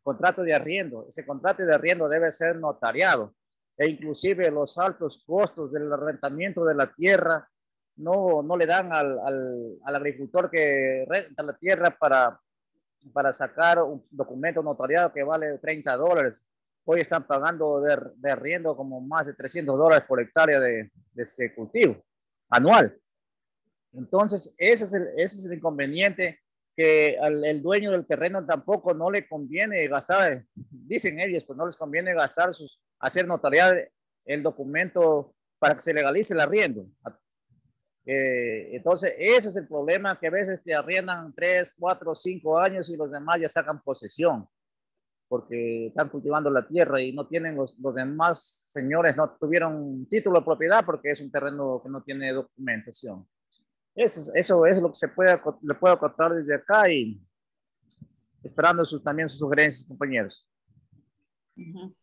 contrato de arriendo. Ese contrato de arriendo debe ser notariado e inclusive los altos costos del arrendamiento de la tierra no le dan al agricultor que renta la tierra para sacar un documento notariado que vale $30. Hoy están pagando de arriendo como más de $300 por hectárea de este cultivo anual. Entonces, ese es el inconveniente, que el dueño del terreno tampoco no le conviene gastar, dicen ellos, pues no les conviene hacer notariar el documento para que se legalice el arriendo. Entonces, ese es el problema, que a veces te arriendan 3, 4, 5 años y los demás ya sacan posesión, porque están cultivando la tierra y no tienen, los demás señores no tuvieron título de propiedad porque es un terreno que no tiene documentación. Eso es lo que le puedo contar desde acá y esperando también sus sugerencias, compañeros. Uh-huh.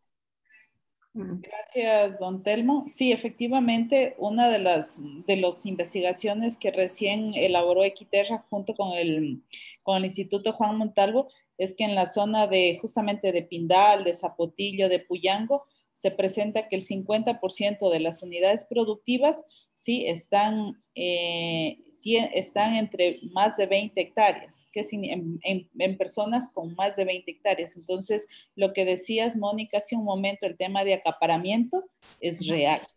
Gracias, don Telmo. Sí, efectivamente, una de las investigaciones que recién elaboró Equiterra junto con el Instituto Juan Montalvo es que en la zona justamente de Pindal, de Zapotillo, de Puyango, se presenta que el 50% de las unidades productivas sí están entre más de 20 hectáreas, que es en personas con más de 20 hectáreas. Entonces, lo que decías, Mónica, hace un momento, el tema de acaparamiento es real.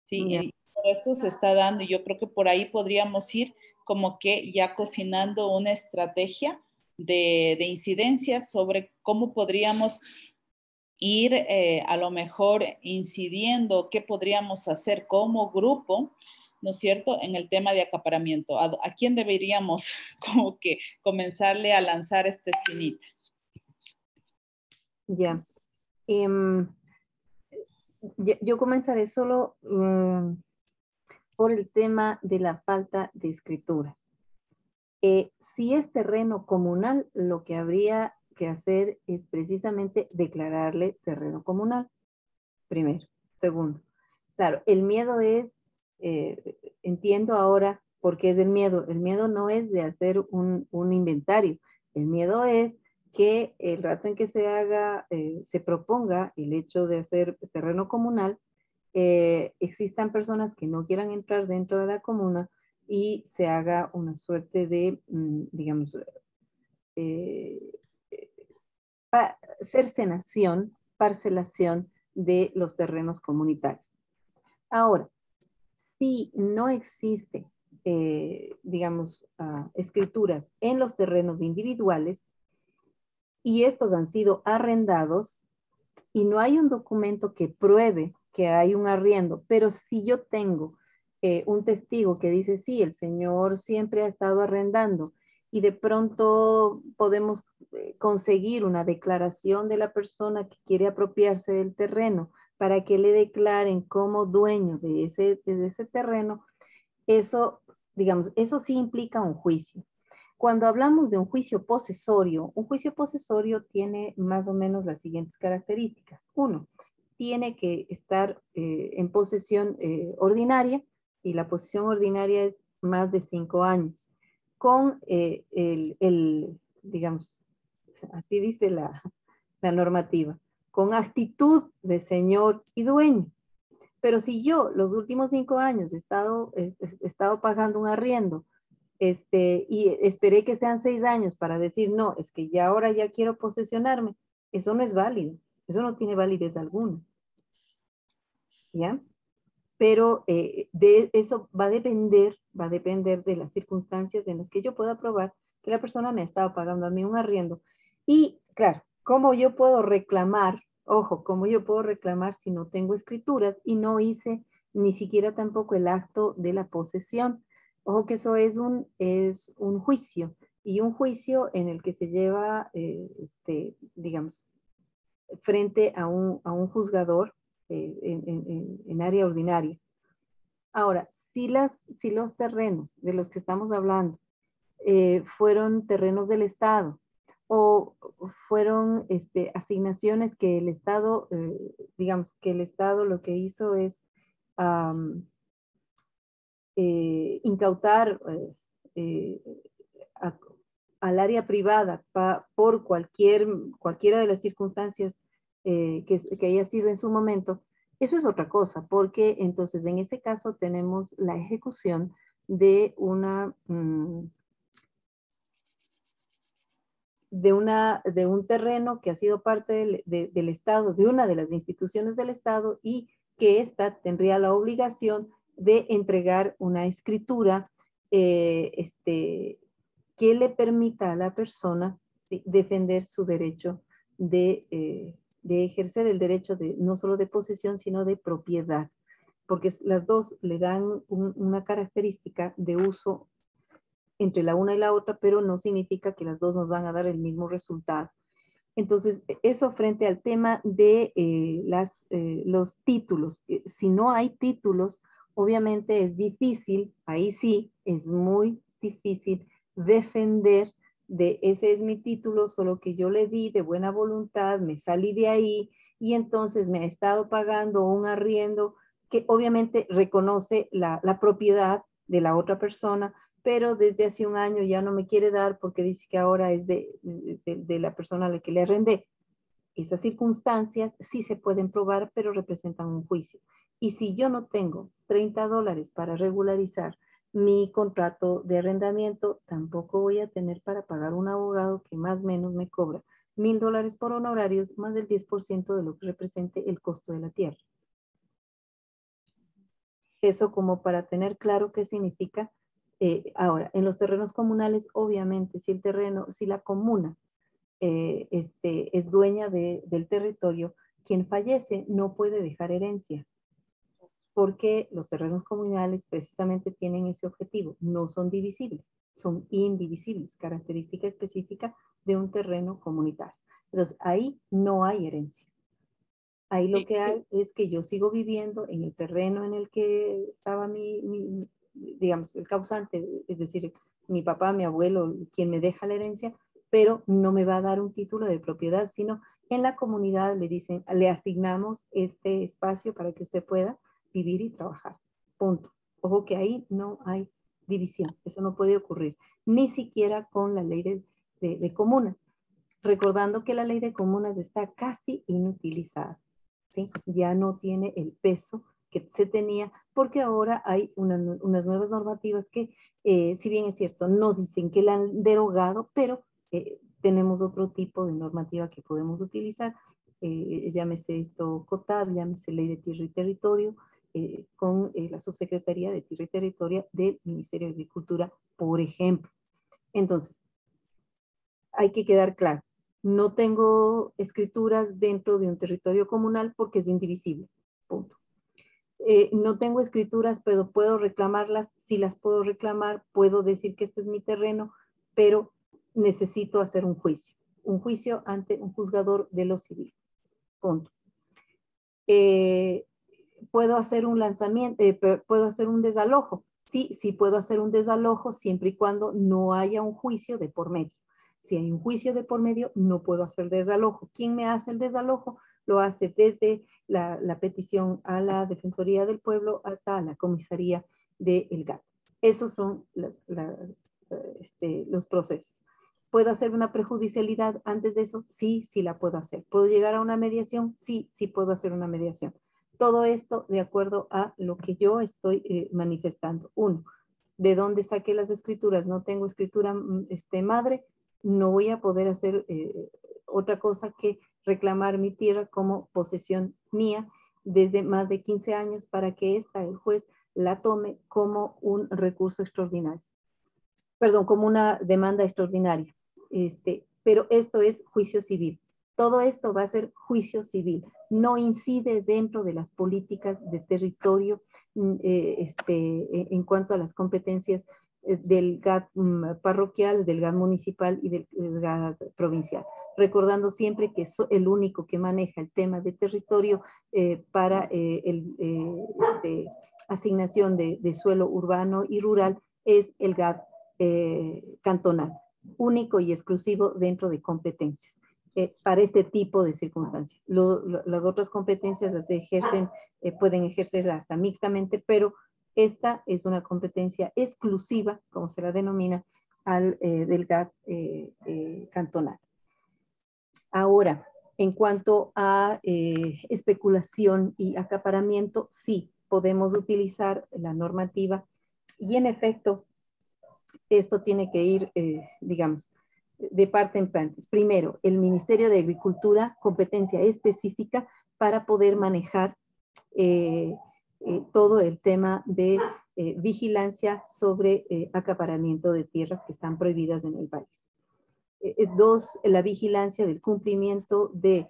Sí, y por esto se está dando, y yo creo que por ahí podríamos ir como que ya cocinando una estrategia de incidencia sobre cómo podríamos ir a lo mejor incidiendo, qué podríamos hacer como grupo, ¿no es cierto?, en el tema de acaparamiento. ¿A quién deberíamos como que comenzarle a lanzar esta espinita? Ya. Yo comenzaré solo por el tema de la falta de escrituras. Si es terreno comunal, lo que habría que hacer es precisamente declararle terreno comunal, primero. Segundo, claro, el miedo es, entiendo ahora por qué es el miedo. El miedo no es de hacer un inventario. El miedo es que el rato en que se proponga el hecho de hacer terreno comunal, existan personas que no quieran entrar dentro de la comuna y se haga una suerte de, digamos, cercenación, parcelación de los terrenos comunitarios. Ahora, si no existe, digamos, escrituras en los terrenos individuales y estos han sido arrendados y no hay un documento que pruebe que hay un arriendo, pero si yo tengo un testigo que dice, sí, el señor siempre ha estado arrendando y de pronto podemos conseguir una declaración de la persona que quiere apropiarse del terreno para que le declaren como dueño de ese terreno, eso, digamos, eso sí implica un juicio. Cuando hablamos de un juicio posesorio tiene más o menos las siguientes características. Uno, tiene que estar en posesión ordinaria, y la posesión ordinaria es más de 5 años, con digamos, así dice la normativa, con actitud de señor y dueño. Pero si yo los últimos 5 años he estado pagando un arriendo, y esperé que sean 6 años para decir, no, es que ya ahora ya quiero posesionarme, eso no es válido, eso no tiene validez alguna. ¿Ya? Pero de eso va a depender de las circunstancias en las que yo pueda probar que la persona me ha estado pagando a mí un arriendo. Y claro, ¿cómo yo puedo reclamar? Ojo, ¿cómo yo puedo reclamar si no tengo escrituras y no hice ni siquiera tampoco el acto de la posesión? Ojo que eso es un juicio, y un juicio en el que se lleva, digamos, frente a un juzgador en área ordinaria. Ahora, si los terrenos de los que estamos hablando fueron terrenos del Estado o fueron asignaciones que el Estado, digamos, que el Estado lo que hizo es incautar al área privada por cualquiera de las circunstancias que haya sido en su momento, eso es otra cosa, porque entonces en ese caso tenemos la ejecución de un terreno que ha sido parte del Estado, de una de las instituciones del Estado, y que ésta tendría la obligación de entregar una escritura que le permita a la persona defender su derecho de ejercer el derecho no solo de posesión, sino de propiedad. porque las dos le dan una característica de uso entre la una y la otra, pero no significa que las dos nos van a dar el mismo resultado. Entonces, eso frente al tema de los títulos. Si no hay títulos, obviamente es difícil, ahí sí, es muy difícil defender de ese es mi título, solo que yo le di de buena voluntad, me salí de ahí y entonces me ha estado pagando un arriendo que obviamente reconoce la propiedad de la otra persona, pero desde hace un año ya no me quiere dar porque dice que ahora es de la persona a la que le arrendé. Esas circunstancias sí se pueden probar, pero representan un juicio. Y si yo no tengo $30 para regularizar mi contrato de arrendamiento, tampoco voy a tener para pagar un abogado que más o menos me cobra $1,000 por honorarios, más del 10% de lo que represente el costo de la tierra. Eso como para tener claro qué significa. Ahora, en los terrenos comunales, obviamente, si la comuna es dueña del territorio, quien fallece no puede dejar herencia, porque los terrenos comunales precisamente tienen ese objetivo, no son divisibles, son indivisibles, característica específica de un terreno comunitario. Entonces, ahí no hay herencia. Ahí lo que hay es que yo sigo viviendo en el terreno en el que estaba digamos, el causante, es decir, mi papá, mi abuelo, quien me deja la herencia, pero no me va a dar un título de propiedad, sino en la comunidad le dicen, le asignamos este espacio para que usted pueda vivir y trabajar. Punto. Ojo que ahí no hay división, eso no puede ocurrir, ni siquiera con la ley de comunas, recordando que la ley de comunas está casi inutilizada. ¿Sí? Ya no tiene el peso que se tenía, porque ahora hay unas nuevas normativas que, si bien es cierto, no dicen que la han derogado, pero tenemos otro tipo de normativa que podemos utilizar, llámese esto COTAD, llámese Ley de Tierra y Territorio, con la Subsecretaría de Tierra y Territorio del Ministerio de Agricultura, por ejemplo. Entonces, hay que quedar claro. No tengo escrituras dentro de un territorio comunal porque es indivisible. Punto. No tengo escrituras, pero puedo reclamarlas. Si las puedo reclamar, puedo decir que este es mi terreno, pero necesito hacer un juicio ante un juzgador de lo civil. Punto. Puedo hacer un lanzamiento, puedo hacer un desalojo. Sí, sí puedo hacer un desalojo siempre y cuando no haya un juicio de por medio. Si hay un juicio de por medio, no puedo hacer desalojo. ¿Quién me hace el desalojo? Lo hace desde la petición a la Defensoría del Pueblo hasta la comisaría del GAT. Esos son los procesos. ¿Puedo hacer una prejudicialidad antes de eso? Sí, sí la puedo hacer. ¿Puedo llegar a una mediación? Sí, sí puedo hacer una mediación. Todo esto de acuerdo a lo que yo estoy manifestando. Uno, ¿de dónde saqué las escrituras? No tengo escritura madre, no voy a poder hacer otra cosa que reclamar mi tierra como posesión mía desde más de 15 años para que el juez la tome como un recurso extraordinario. Perdón, como una demanda extraordinaria. Pero esto es juicio civil. Todo esto va a ser juicio civil. No incide dentro de las políticas de territorio en cuanto a las competencias del GAT parroquial, del GAT municipal y del GAT provincial. Recordando siempre que el único que maneja el tema de territorio para asignación de suelo urbano y rural es el GAT cantonal, único y exclusivo dentro de competencias. Para este tipo de circunstancias. Las otras competencias las ejercen, pueden ejercer hasta mixtamente, pero esta es una competencia exclusiva, como se la denomina, del GAT cantonal. Ahora, en cuanto a especulación y acaparamiento, sí, podemos utilizar la normativa y en efecto, esto tiene que ir, digamos, de parte en parte. Primero, el Ministerio de Agricultura, competencia específica para poder manejar todo el tema de vigilancia sobre acaparamiento de tierras que están prohibidas en el país. Dos, la vigilancia del cumplimiento de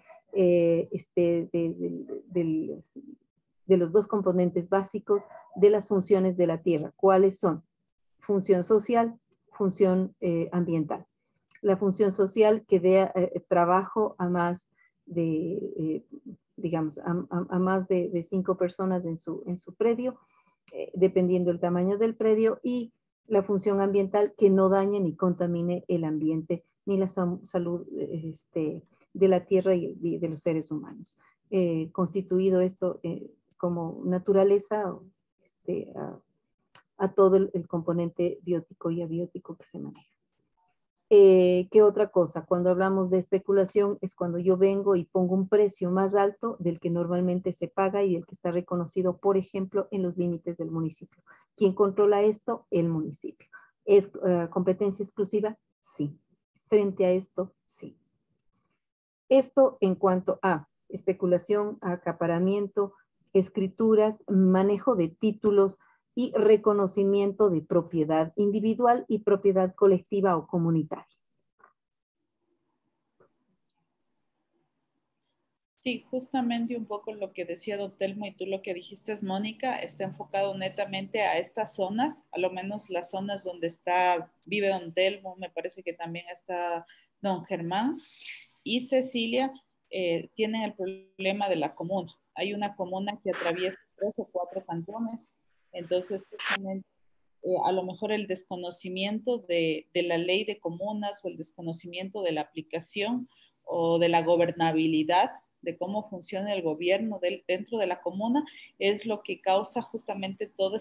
de los dos componentes básicos de las funciones de la tierra. ¿Cuáles son? Función social, función ambiental. La función social que dé trabajo a más de, digamos, a más de 5 personas en su predio, dependiendo del tamaño del predio, y la función ambiental que no dañe ni contamine el ambiente ni la salud de la tierra y de los seres humanos. Constituido esto como naturaleza a todo el componente biótico y abiótico que se maneja. ¿Qué otra cosa? Cuando hablamos de especulación es cuando yo vengo y pongo un precio más alto del que normalmente se paga y del que está reconocido, por ejemplo, en los límites del municipio. ¿Quién controla esto? El municipio. ¿Es competencia exclusiva? Sí. Frente a esto, sí. Esto en cuanto a especulación, acaparamiento, escrituras, manejo de títulos y reconocimiento de propiedad individual y propiedad colectiva o comunitaria. Sí, justamente un poco lo que decía don Telmo y tú lo que dijiste, Mónica, está enfocado netamente a estas zonas, a lo menos las zonas donde vive don Telmo, me parece que también está don Germán y Cecilia, tienen el problema de la comuna. Hay una comuna que atraviesa 3 o 4 cantones, entonces justamente a lo mejor el desconocimiento de la ley de comunas o el desconocimiento de la aplicación o de la gobernabilidad de cómo funciona el gobierno dentro de la comuna es lo que causa justamente toda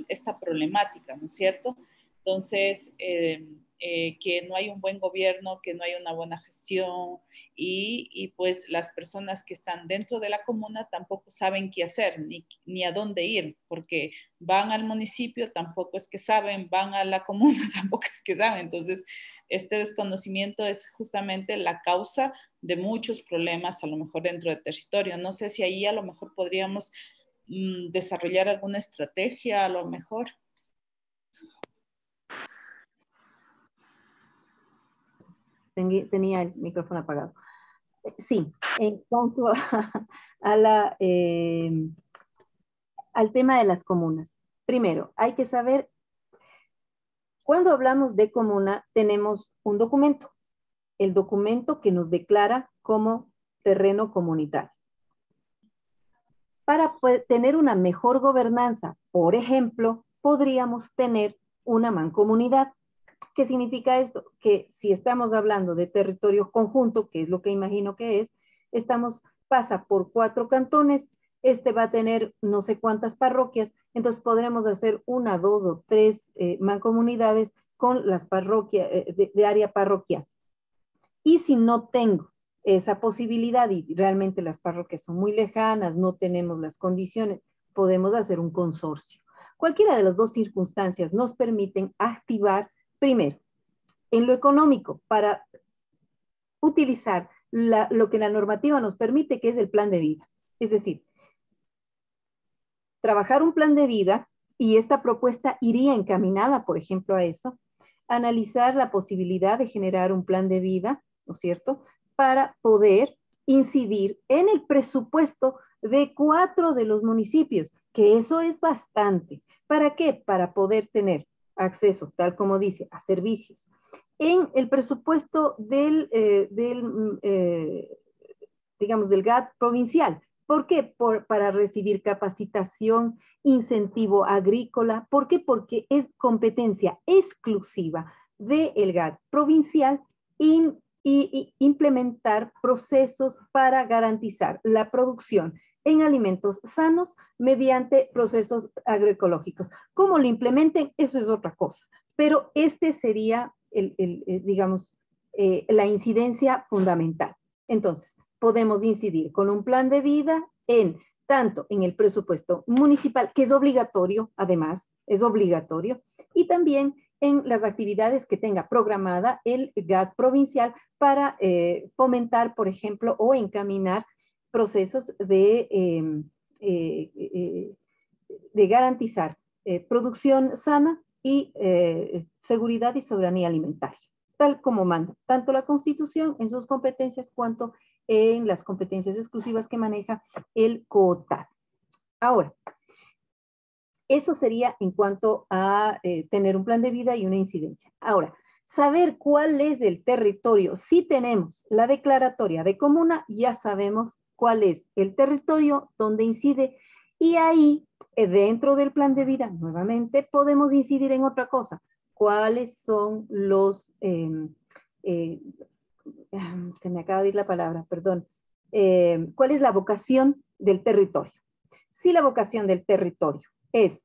esta problemática, ¿no es cierto? Entonces, que no hay un buen gobierno, que no hay una buena gestión y pues las personas que están dentro de la comuna tampoco saben qué hacer ni a dónde ir, porque van al municipio, tampoco es que saben, van a la comuna, tampoco es que saben. Entonces, este desconocimiento es justamente la causa de muchos problemas, a lo mejor dentro del territorio. No sé si ahí a lo mejor podríamos desarrollar alguna estrategia, a lo mejor. Tenía el micrófono apagado. Sí, en cuanto al tema de las comunas. Primero, hay que saber, cuando hablamos de comuna, tenemos un documento, el documento que nos declara como terreno comunitario. Para tener una mejor gobernanza, por ejemplo, podríamos tener una mancomunidad. ¿Qué significa esto? Que si estamos hablando de territorio conjunto, que es lo que imagino que es, pasa por 4 cantones, va a tener no sé cuántas parroquias, entonces podremos hacer 1, 2 o 3 mancomunidades con las parroquias de área parroquial. Y si no tengo esa posibilidad y realmente las parroquias son muy lejanas, no tenemos las condiciones, podemos hacer un consorcio. Cualquiera de las dos circunstancias nos permiten activar, primero, en lo económico, para utilizar lo que la normativa nos permite, que es el plan de vida. Es decir, trabajar un plan de vida, y esta propuesta iría encaminada, por ejemplo, a eso, analizar la posibilidad de generar un plan de vida, ¿no es cierto?, para poder incidir en el presupuesto de 4 de los municipios, que eso es bastante. ¿Para qué? Para poder tener acceso, tal como dice, a servicios. En el presupuesto digamos, del GAT provincial. ¿Por qué? Para recibir capacitación, incentivo agrícola. ¿Por qué? Porque es competencia exclusiva del GAT provincial y implementar procesos para garantizar la producción en alimentos sanos mediante procesos agroecológicos. ¿Cómo lo implementen? Eso es otra cosa. Pero este sería, digamos, la incidencia fundamental. Entonces, podemos incidir con un plan de vida tanto en el presupuesto municipal, que es obligatorio, además, es obligatorio, y también en las actividades que tenga programada el GAT provincial para fomentar, por ejemplo, o encaminar procesos de garantizar producción sana y seguridad y soberanía alimentaria, tal como manda tanto la Constitución en sus competencias cuanto en las competencias exclusivas que maneja el COTAD. Ahora, eso sería en cuanto a tener un plan de vida y una incidencia. Ahora, saber cuál es el territorio. Si tenemos la declaratoria de comuna, ya sabemos cuál es el territorio donde incide y ahí, dentro del plan de vida, nuevamente, podemos incidir en otra cosa. ¿Cuáles son los... se me acaba de ir la palabra, perdón. ¿Cuál es la vocación del territorio? Si la vocación del territorio es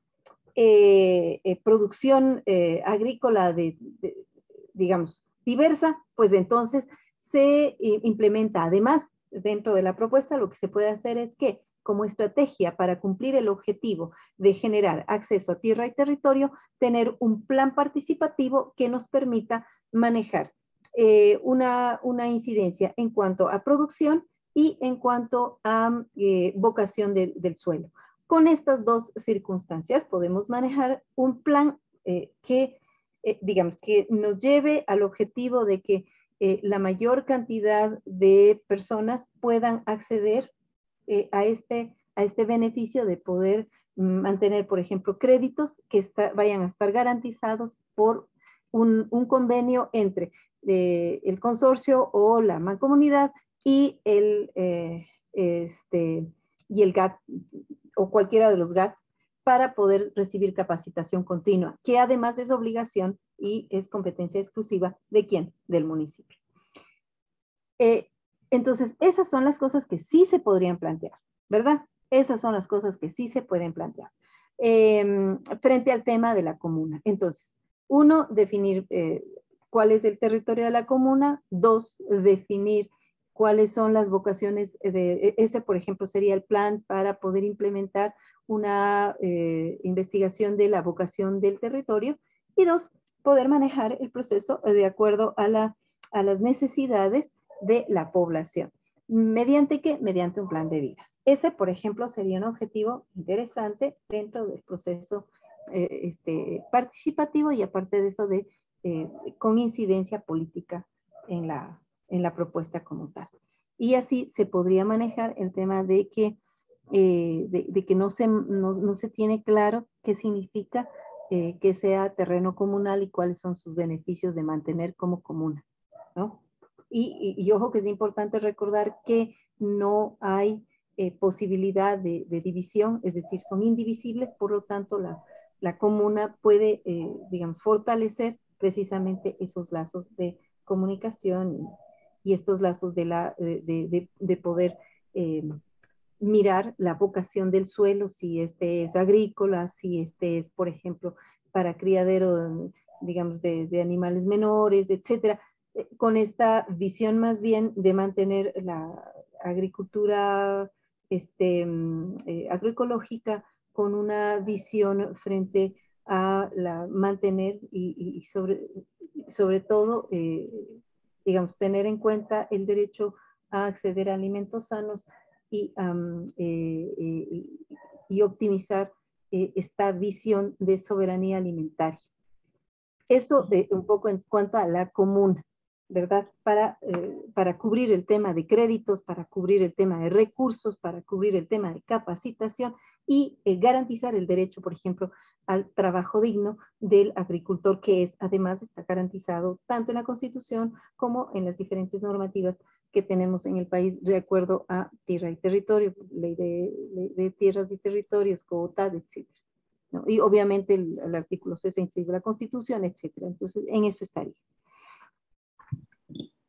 producción agrícola digamos, diversa, pues entonces se implementa además dentro de la propuesta lo que se puede hacer es que como estrategia para cumplir el objetivo de generar acceso a tierra y territorio, tener un plan participativo que nos permita manejar una incidencia en cuanto a producción y en cuanto a vocación del suelo. Con estas dos circunstancias podemos manejar un plan que, digamos, que nos lleve al objetivo de que la mayor cantidad de personas puedan acceder a este beneficio de poder mantener, por ejemplo, créditos que vayan a estar garantizados por un convenio entre el consorcio o la mancomunidad y el GAT o cualquiera de los GATs para poder recibir capacitación continua, que además es obligación y es competencia exclusiva de ¿quién? Del municipio. Entonces, esas son las cosas que sí se podrían plantear, ¿verdad? Esas son las cosas que sí se pueden plantear. Frente al tema de la comuna. Entonces, uno, definir cuál es el territorio de la comuna. Dos, definir cuáles son las vocaciones ese, por ejemplo, sería el plan para poder implementar una investigación de la vocación del territorio. Y dos, poder manejar el proceso de acuerdo a las necesidades de la población. ¿Mediante qué? Mediante un plan de vida. Ese, por ejemplo, sería un objetivo interesante dentro del proceso participativo y aparte de eso con incidencia política en la propuesta como tal. Y así se podría manejar el tema de que, no se tiene claro qué significa que sea terreno comunal y cuáles son sus beneficios de mantener como comuna, ¿no? Y ojo que es importante recordar que no hay posibilidad de división, es decir, son indivisibles, por lo tanto la comuna puede, digamos, fortalecer precisamente esos lazos de comunicación y estos lazos de poder mirar la vocación del suelo, si este es agrícola, si este es, por ejemplo, para criadero, digamos, de animales menores, etcétera, con esta visión más bien de mantener la agricultura agroecológica con una visión frente a mantener y sobre todo, digamos, tener en cuenta el derecho a acceder a alimentos sanos y optimizar esta visión de soberanía alimentaria. Eso un poco en cuanto a la comuna, ¿verdad? Para cubrir el tema de créditos, para cubrir el tema de recursos, para cubrir el tema de capacitación y garantizar el derecho, por ejemplo, al trabajo digno del agricultor, que además está garantizado tanto en la Constitución como en las diferentes normativas que tenemos en el país de acuerdo a tierra y territorio, ley de tierras y territorios, COTAD, etc. ¿No? Y obviamente el artículo 66 de la Constitución, etcétera. Entonces, en eso estaría.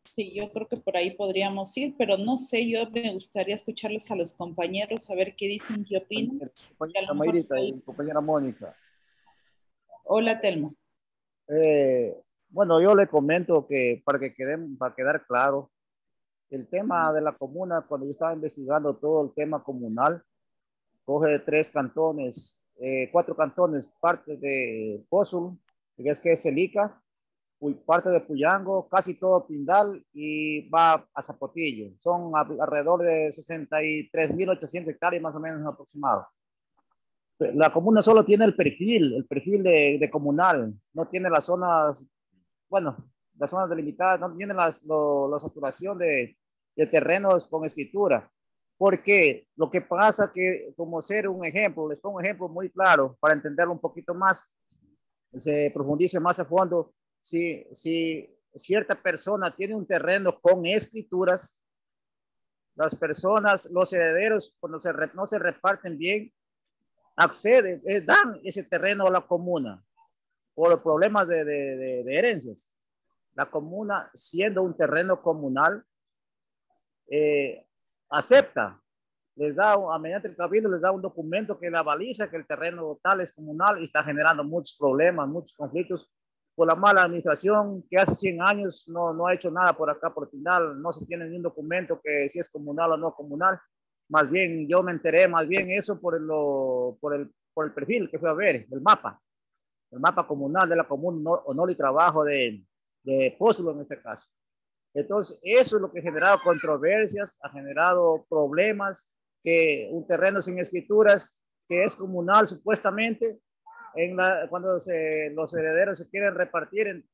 Sí, yo creo que por ahí podríamos ir, pero no sé, yo me gustaría escucharles a los compañeros, a ver qué dicen, qué opinan. Compañera Mayrita y compañera Mónica. Hola, Telmo. Bueno, yo le comento que para quedar claro, el tema de la comuna, cuando yo estaba investigando todo el tema comunal, coge 4 cantones, parte de Pozul, que es el Ica, parte de Puyango, casi todo Pindal y va a Zapotillo. Son alrededor de 63.800 hectáreas más o menos aproximado. La comuna solo tiene el perfil de comunal, no tiene las zonas, bueno, las zonas delimitadas, no tiene la saturación de terrenos con escritura. Porque lo que pasa que, como ser un ejemplo, les pongo un ejemplo muy claro para entenderlo un poquito más, se profundice más a fondo. Si cierta persona tiene un terreno con escrituras, las personas, los herederos, cuando no se reparten bien, acceden, dan ese terreno a la comuna por los problemas de herencias. La comuna, siendo un terreno comunal, acepta, les da, mediante el cabildo, les da un documento que la baliza que el terreno tal es comunal y está generando muchos problemas, muchos conflictos por la mala administración que hace 100 años no ha hecho nada por acá, por final, no se tiene ni un documento que si es comunal o no comunal. Más bien, yo me enteré más bien eso por el perfil que fue a ver, el mapa comunal de la comuna, honor y trabajo de Póstulo en este caso. Entonces, eso es lo que ha generado controversias, ha generado problemas, que un terreno sin escrituras, que es comunal supuestamente, cuando los herederos se quieren repartir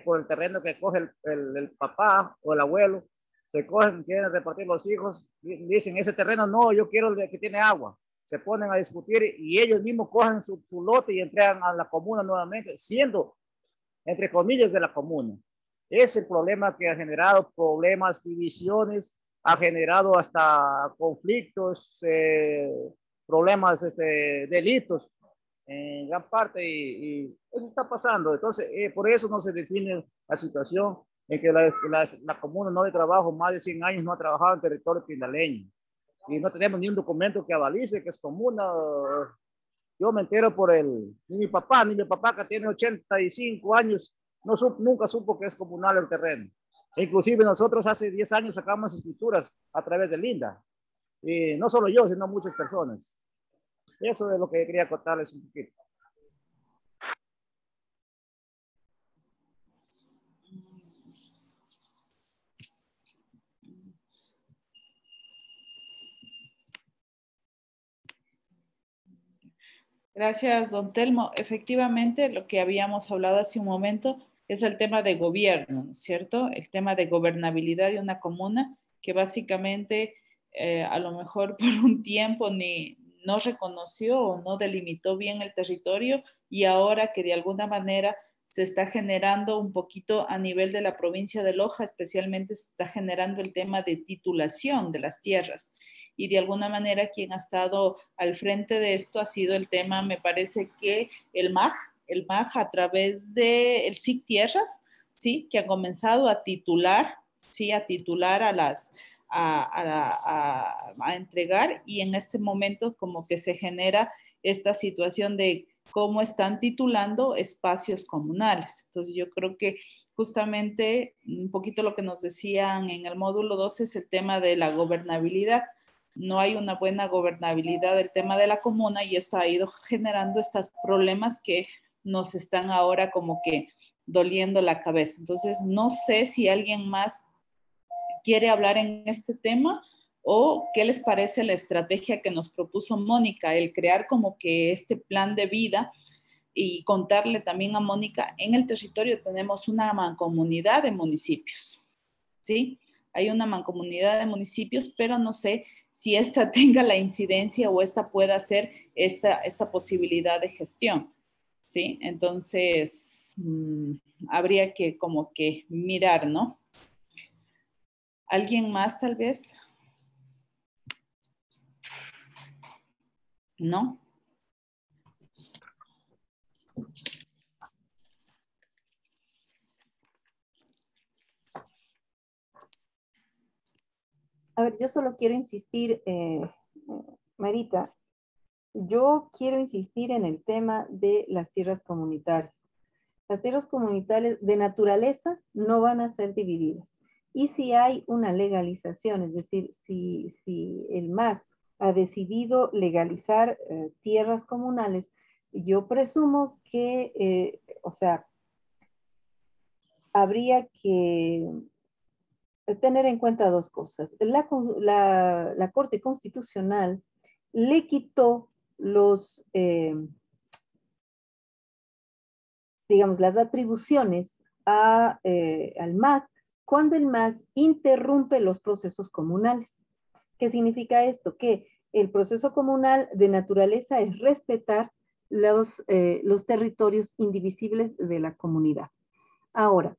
por el terreno que coge el papá o el abuelo, se cogen, quieren repartir los hijos, dicen, ese terreno no, yo quiero el que tiene agua. Se ponen a discutir y ellos mismos cogen su lote y entregan a la comuna nuevamente, siendo, entre comillas, de la comuna. Es el problema que ha generado problemas, divisiones, ha generado hasta conflictos, problemas, delitos en gran parte y eso está pasando. Entonces, por eso no se define la situación en que la comuna no de trabajo más de 100 años no ha trabajado en territorio pindaleño y no tenemos ni un documento que avalice que es comuna. Yo me entero ni mi papá que tiene 85 años, nunca supo que es comunal el terreno. Inclusive nosotros hace 10 años sacamos escrituras a través de Linda. Y no solo yo, sino muchas personas. Eso es lo que quería contarles un poquito. Gracias, don Telmo. Efectivamente, lo que habíamos hablado hace un momento es el tema de gobierno, ¿no es cierto? El tema de gobernabilidad de una comuna que básicamente a lo mejor por un tiempo no reconoció o no delimitó bien el territorio y ahora que de alguna manera se está generando un poquito a nivel de la provincia de Loja, especialmente se está generando el tema de titulación de las tierras. Y de alguna manera quien ha estado al frente de esto ha sido el tema, me parece que el MAG a través del SIC Tierras, ¿sí? Que ha comenzado a titular, ¿sí? A titular a entregar y en este momento como que se genera esta situación de cómo están titulando espacios comunales. Entonces yo creo que justamente un poquito lo que nos decían en el módulo 2 es el tema de la gobernabilidad. No hay una buena gobernabilidad del tema de la comuna y esto ha ido generando estos problemas que nos están ahora como que doliendo la cabeza. Entonces, no sé si alguien más quiere hablar en este tema o qué les parece la estrategia que nos propuso Mónica, el crear como que este plan de vida y contarle también a Mónica, en el territorio tenemos una mancomunidad de municipios, ¿sí? Hay una mancomunidad de municipios, pero no sé si esta tenga la incidencia o esta pueda ser esta posibilidad de gestión, ¿sí? Entonces, habría que como que mirar, ¿no? ¿Alguien más tal vez? ¿No? A ver, yo solo quiero insistir, Marita, yo quiero insistir en el tema de las tierras comunitarias. Las tierras comunitarias de naturaleza no van a ser divididas. Y si hay una legalización, es decir, si el MAC ha decidido legalizar tierras comunales, yo presumo que, o sea, habría que tener en cuenta dos cosas. La Corte Constitucional le quitó digamos, las atribuciones al MAC cuando el MAC interrumpe los procesos comunales. ¿Qué significa esto? Que el proceso comunal de naturaleza es respetar los territorios indivisibles de la comunidad. Ahora,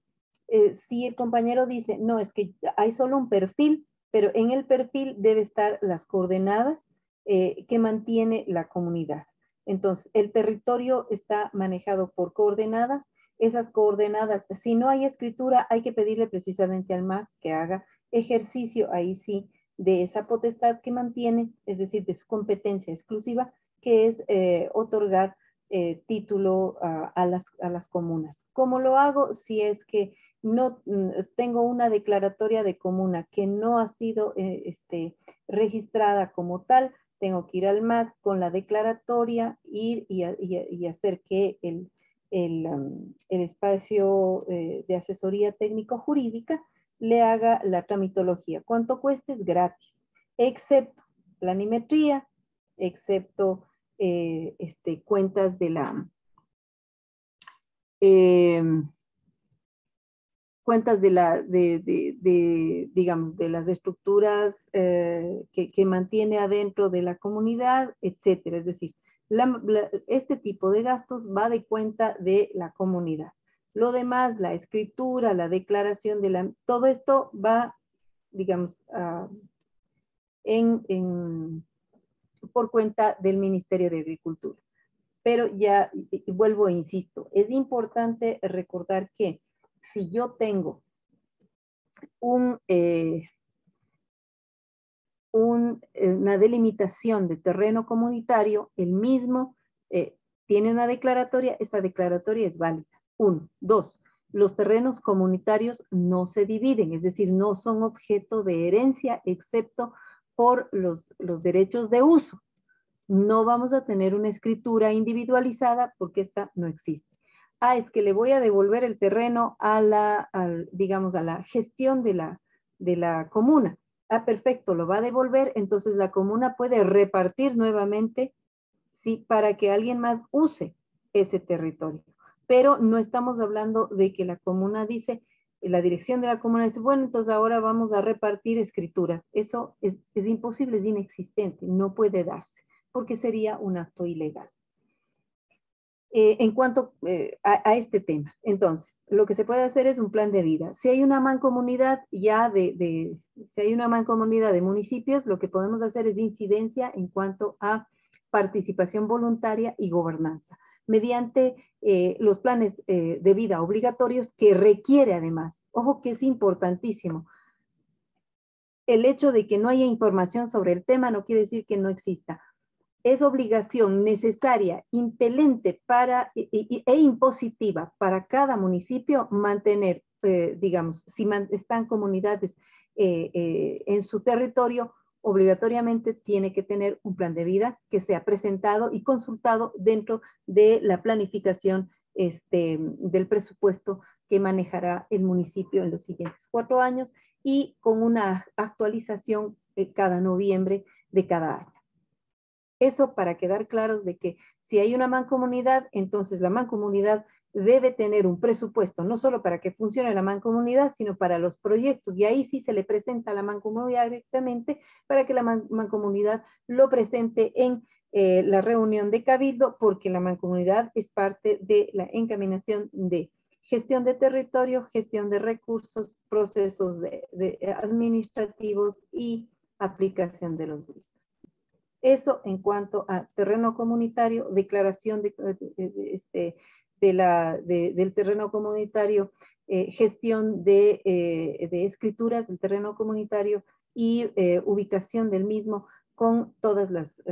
si el compañero dice, no, es que hay solo un perfil, pero en el perfil debe estar las coordenadas que mantiene la comunidad. Entonces, el territorio está manejado por coordenadas. Esas coordenadas, si no hay escritura, hay que pedirle precisamente al MAC que haga ejercicio, ahí sí, de esa potestad que mantiene, es decir, de su competencia exclusiva, que es otorgar título a las comunas. ¿Cómo lo hago? Si es que no tengo una declaratoria de comuna que no ha sido registrada como tal, tengo que ir al MAC con la declaratoria, ir y hacer que el espacio de asesoría técnico-jurídica le haga la tramitología. ¿Cuánto cuesta? Es gratis, excepto planimetría, excepto cuentas de la digamos, de las estructuras que mantiene adentro de la comunidad, etcétera. Es decir, este tipo de gastos va de cuenta de la comunidad. Lo demás, la escritura, la declaración todo esto va, digamos, por cuenta del Ministerio de Agricultura. Pero ya vuelvo e insisto, es importante recordar que si yo tengo una delimitación de terreno comunitario, el mismo tiene una declaratoria, esa declaratoria es válida. 1. 2. Los terrenos comunitarios no se dividen, es decir, no son objeto de herencia, excepto por los derechos de uso. No vamos a tener una escritura individualizada porque esta no existe. Es que le voy a devolver el terreno digamos, a la gestión de la comuna. Perfecto, lo va a devolver, entonces la comuna puede repartir nuevamente, sí, para que alguien más use ese territorio. Pero no estamos hablando de que la comuna dice, la dirección de la comuna dice, bueno, entonces ahora vamos a repartir escrituras. Eso es imposible, es inexistente, no puede darse, porque sería un acto ilegal. En cuanto a este tema, entonces, lo que se puede hacer es un plan de vida. Si hay una mancomunidad si hay una mancomunidad de municipios, lo que podemos hacer es incidencia en cuanto a participación voluntaria y gobernanza, mediante los planes de vida obligatorios que requiere además, ojo que es importantísimo, el hecho de que no haya información sobre el tema no quiere decir que no exista. Es obligación necesaria, impelente e impositiva para cada municipio mantener, digamos, si están comunidades en su territorio, obligatoriamente tiene que tener un plan de vida que sea presentado y consultado dentro de la planificación del presupuesto que manejará el municipio en los siguientes 4 años y con una actualización cada noviembre de cada año. Eso para quedar claros de que si hay una mancomunidad, entonces la mancomunidad debe tener un presupuesto, no solo para que funcione la mancomunidad, sino para los proyectos. Y ahí sí se le presenta a la mancomunidad directamente para que la mancomunidad lo presente en la reunión de cabildo, porque la mancomunidad es parte de la encaminación de gestión de territorio, gestión de recursos, procesos administrativos y aplicación de los mismos. Eso en cuanto a terreno comunitario, declaración del terreno comunitario, gestión de escrituras del terreno comunitario y ubicación del mismo con todas las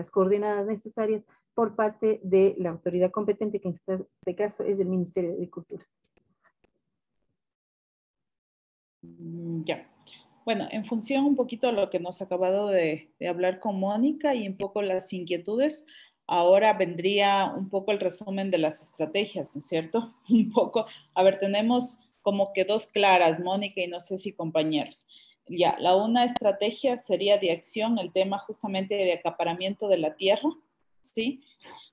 coordenadas necesarias por parte de la autoridad competente, que en este caso es el Ministerio de Agricultura. Ya. Bueno, en función un poquito de lo que nos ha acabado de hablar con Mónica y un poco las inquietudes, ahora vendría un poco el resumen de las estrategias, ¿no es cierto? Un poco, a ver, tenemos como que 2 claras, Mónica y no sé si compañeros. Ya, la una estrategia sería de acción, el tema justamente de acaparamiento de la tierra, ¿sí?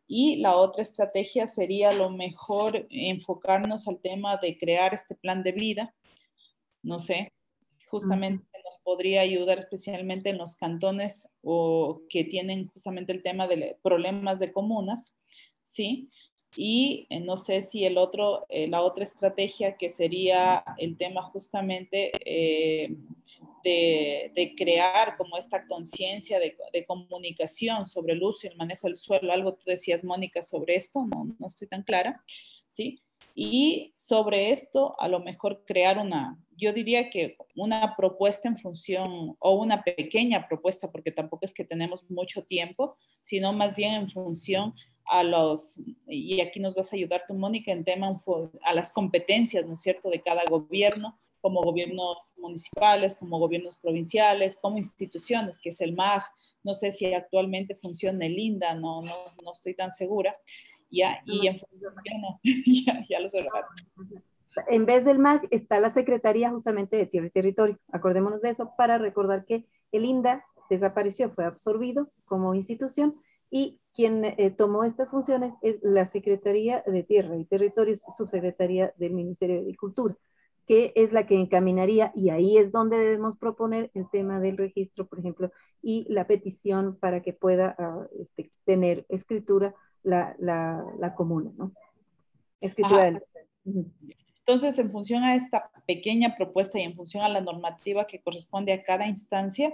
Y la otra estrategia sería lo mejor enfocarnos al tema de crear este plan de vida, no sé, justamente nos podría ayudar especialmente en los cantones o que tienen justamente el tema de problemas de comunas, ¿sí? Y no sé si la otra estrategia que sería el tema justamente de crear como esta conciencia de comunicación sobre el uso y el manejo del suelo. Algo tú decías, Mónica, sobre esto, no estoy tan clara, ¿sí? Y sobre esto, a lo mejor crear yo diría que una propuesta en función, o una pequeña propuesta, porque tampoco es que tenemos mucho tiempo, sino más bien en función y aquí nos vas a ayudar tú, Mónica, en tema a las competencias, ¿no es cierto?, de cada gobierno, como gobiernos municipales, como gobiernos provinciales, como instituciones, que es el MAG, no sé si actualmente funciona el INDA, no estoy tan segura, ya, y en función, ya lo cerraron. En vez del MAG está la Secretaría justamente de Tierra y Territorio. Acordémonos de eso para recordar que el INDA desapareció, fue absorbido como institución y quien tomó estas funciones es la Secretaría de Tierra y Territorios, subsecretaría del Ministerio de Agricultura, que es la que encaminaría, y ahí es donde debemos proponer el tema del registro, por ejemplo, y la petición para que pueda tener escritura la comuna, ¿no? Escritura del... Entonces, en función a esta pequeña propuesta y en función a la normativa que corresponde a cada instancia,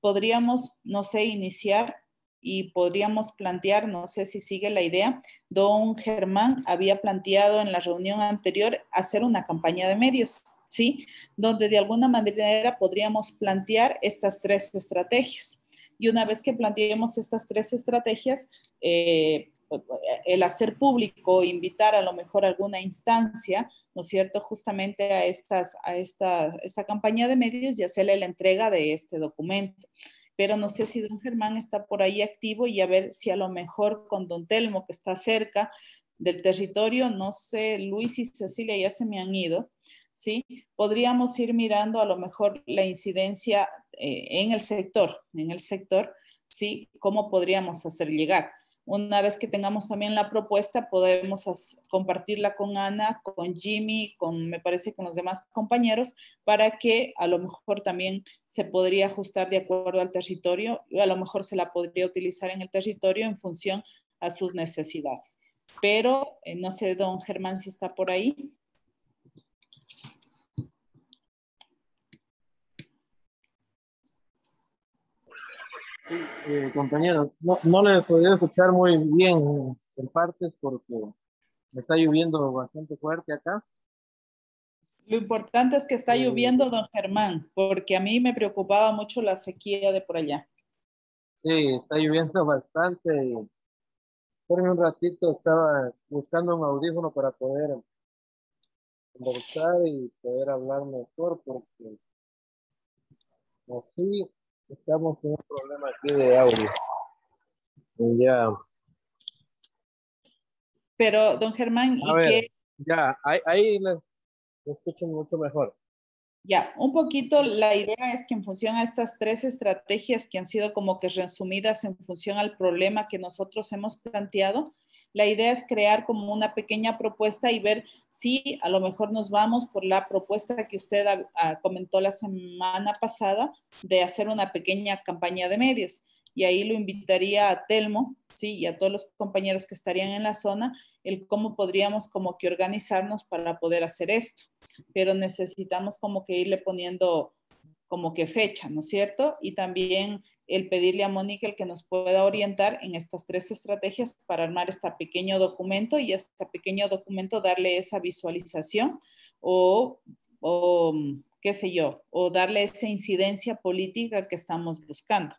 podríamos, no sé, iniciar y podríamos plantear, no sé si sigue la idea, don Germán había planteado en la reunión anterior hacer una campaña de medios, ¿sí? Donde de alguna manera podríamos plantear estas 3 estrategias. Y una vez que planteemos estas 3 estrategias, el hacer público, invitar a lo mejor alguna instancia, ¿no es cierto?, justamente a esta campaña de medios y hacerle la entrega de este documento. Pero no sé si don Germán está por ahí activo y a ver si a lo mejor con don Telmo, que está cerca del territorio, no sé, Luis y Cecilia ya se me han ido, ¿sí? Podríamos ir mirando a lo mejor la incidencia en el sector, ¿sí? ¿Cómo podríamos hacer llegar? Una vez que tengamos también la propuesta, podemos compartirla con Ana, con Jimmy, me parece con los demás compañeros, para que a lo mejor también se podría ajustar de acuerdo al territorio y a lo mejor se la podría utilizar en el territorio en función a sus necesidades. Pero no sé, don Germán, si está por ahí. Compañero, no le he podido escuchar muy bien en partes porque me está lloviendo bastante fuerte acá. Lo importante es que está lloviendo, don Germán, porque a mí me preocupaba mucho la sequía de por allá. Sí, está lloviendo bastante. Por un ratito estaba buscando un audífono para poder conversar y poder hablar mejor porque así estamos con un problema aquí de audio. Ya. Pero, don Germán, A ver, ya, ahí les escucho mucho mejor. Ya, un poquito la idea es que en función a estas 3 estrategias que han sido como que resumidas en función al problema que nosotros hemos planteado, la idea es crear como una pequeña propuesta y ver si a lo mejor nos vamos por la propuesta que usted comentó la semana pasada de hacer una pequeña campaña de medios. Y ahí lo invitaría a Telmo, ¿sí? Y a todos los compañeros que estarían en la zona, el cómo podríamos como que organizarnos para poder hacer esto. Pero necesitamos como que irle poniendo como que fecha, ¿no es cierto? Y también el pedirle a Mónica el que nos pueda orientar en estas 3 estrategias para armar este pequeño documento y a este pequeño documento darle esa visualización o qué sé yo, o darle esa incidencia política que estamos buscando.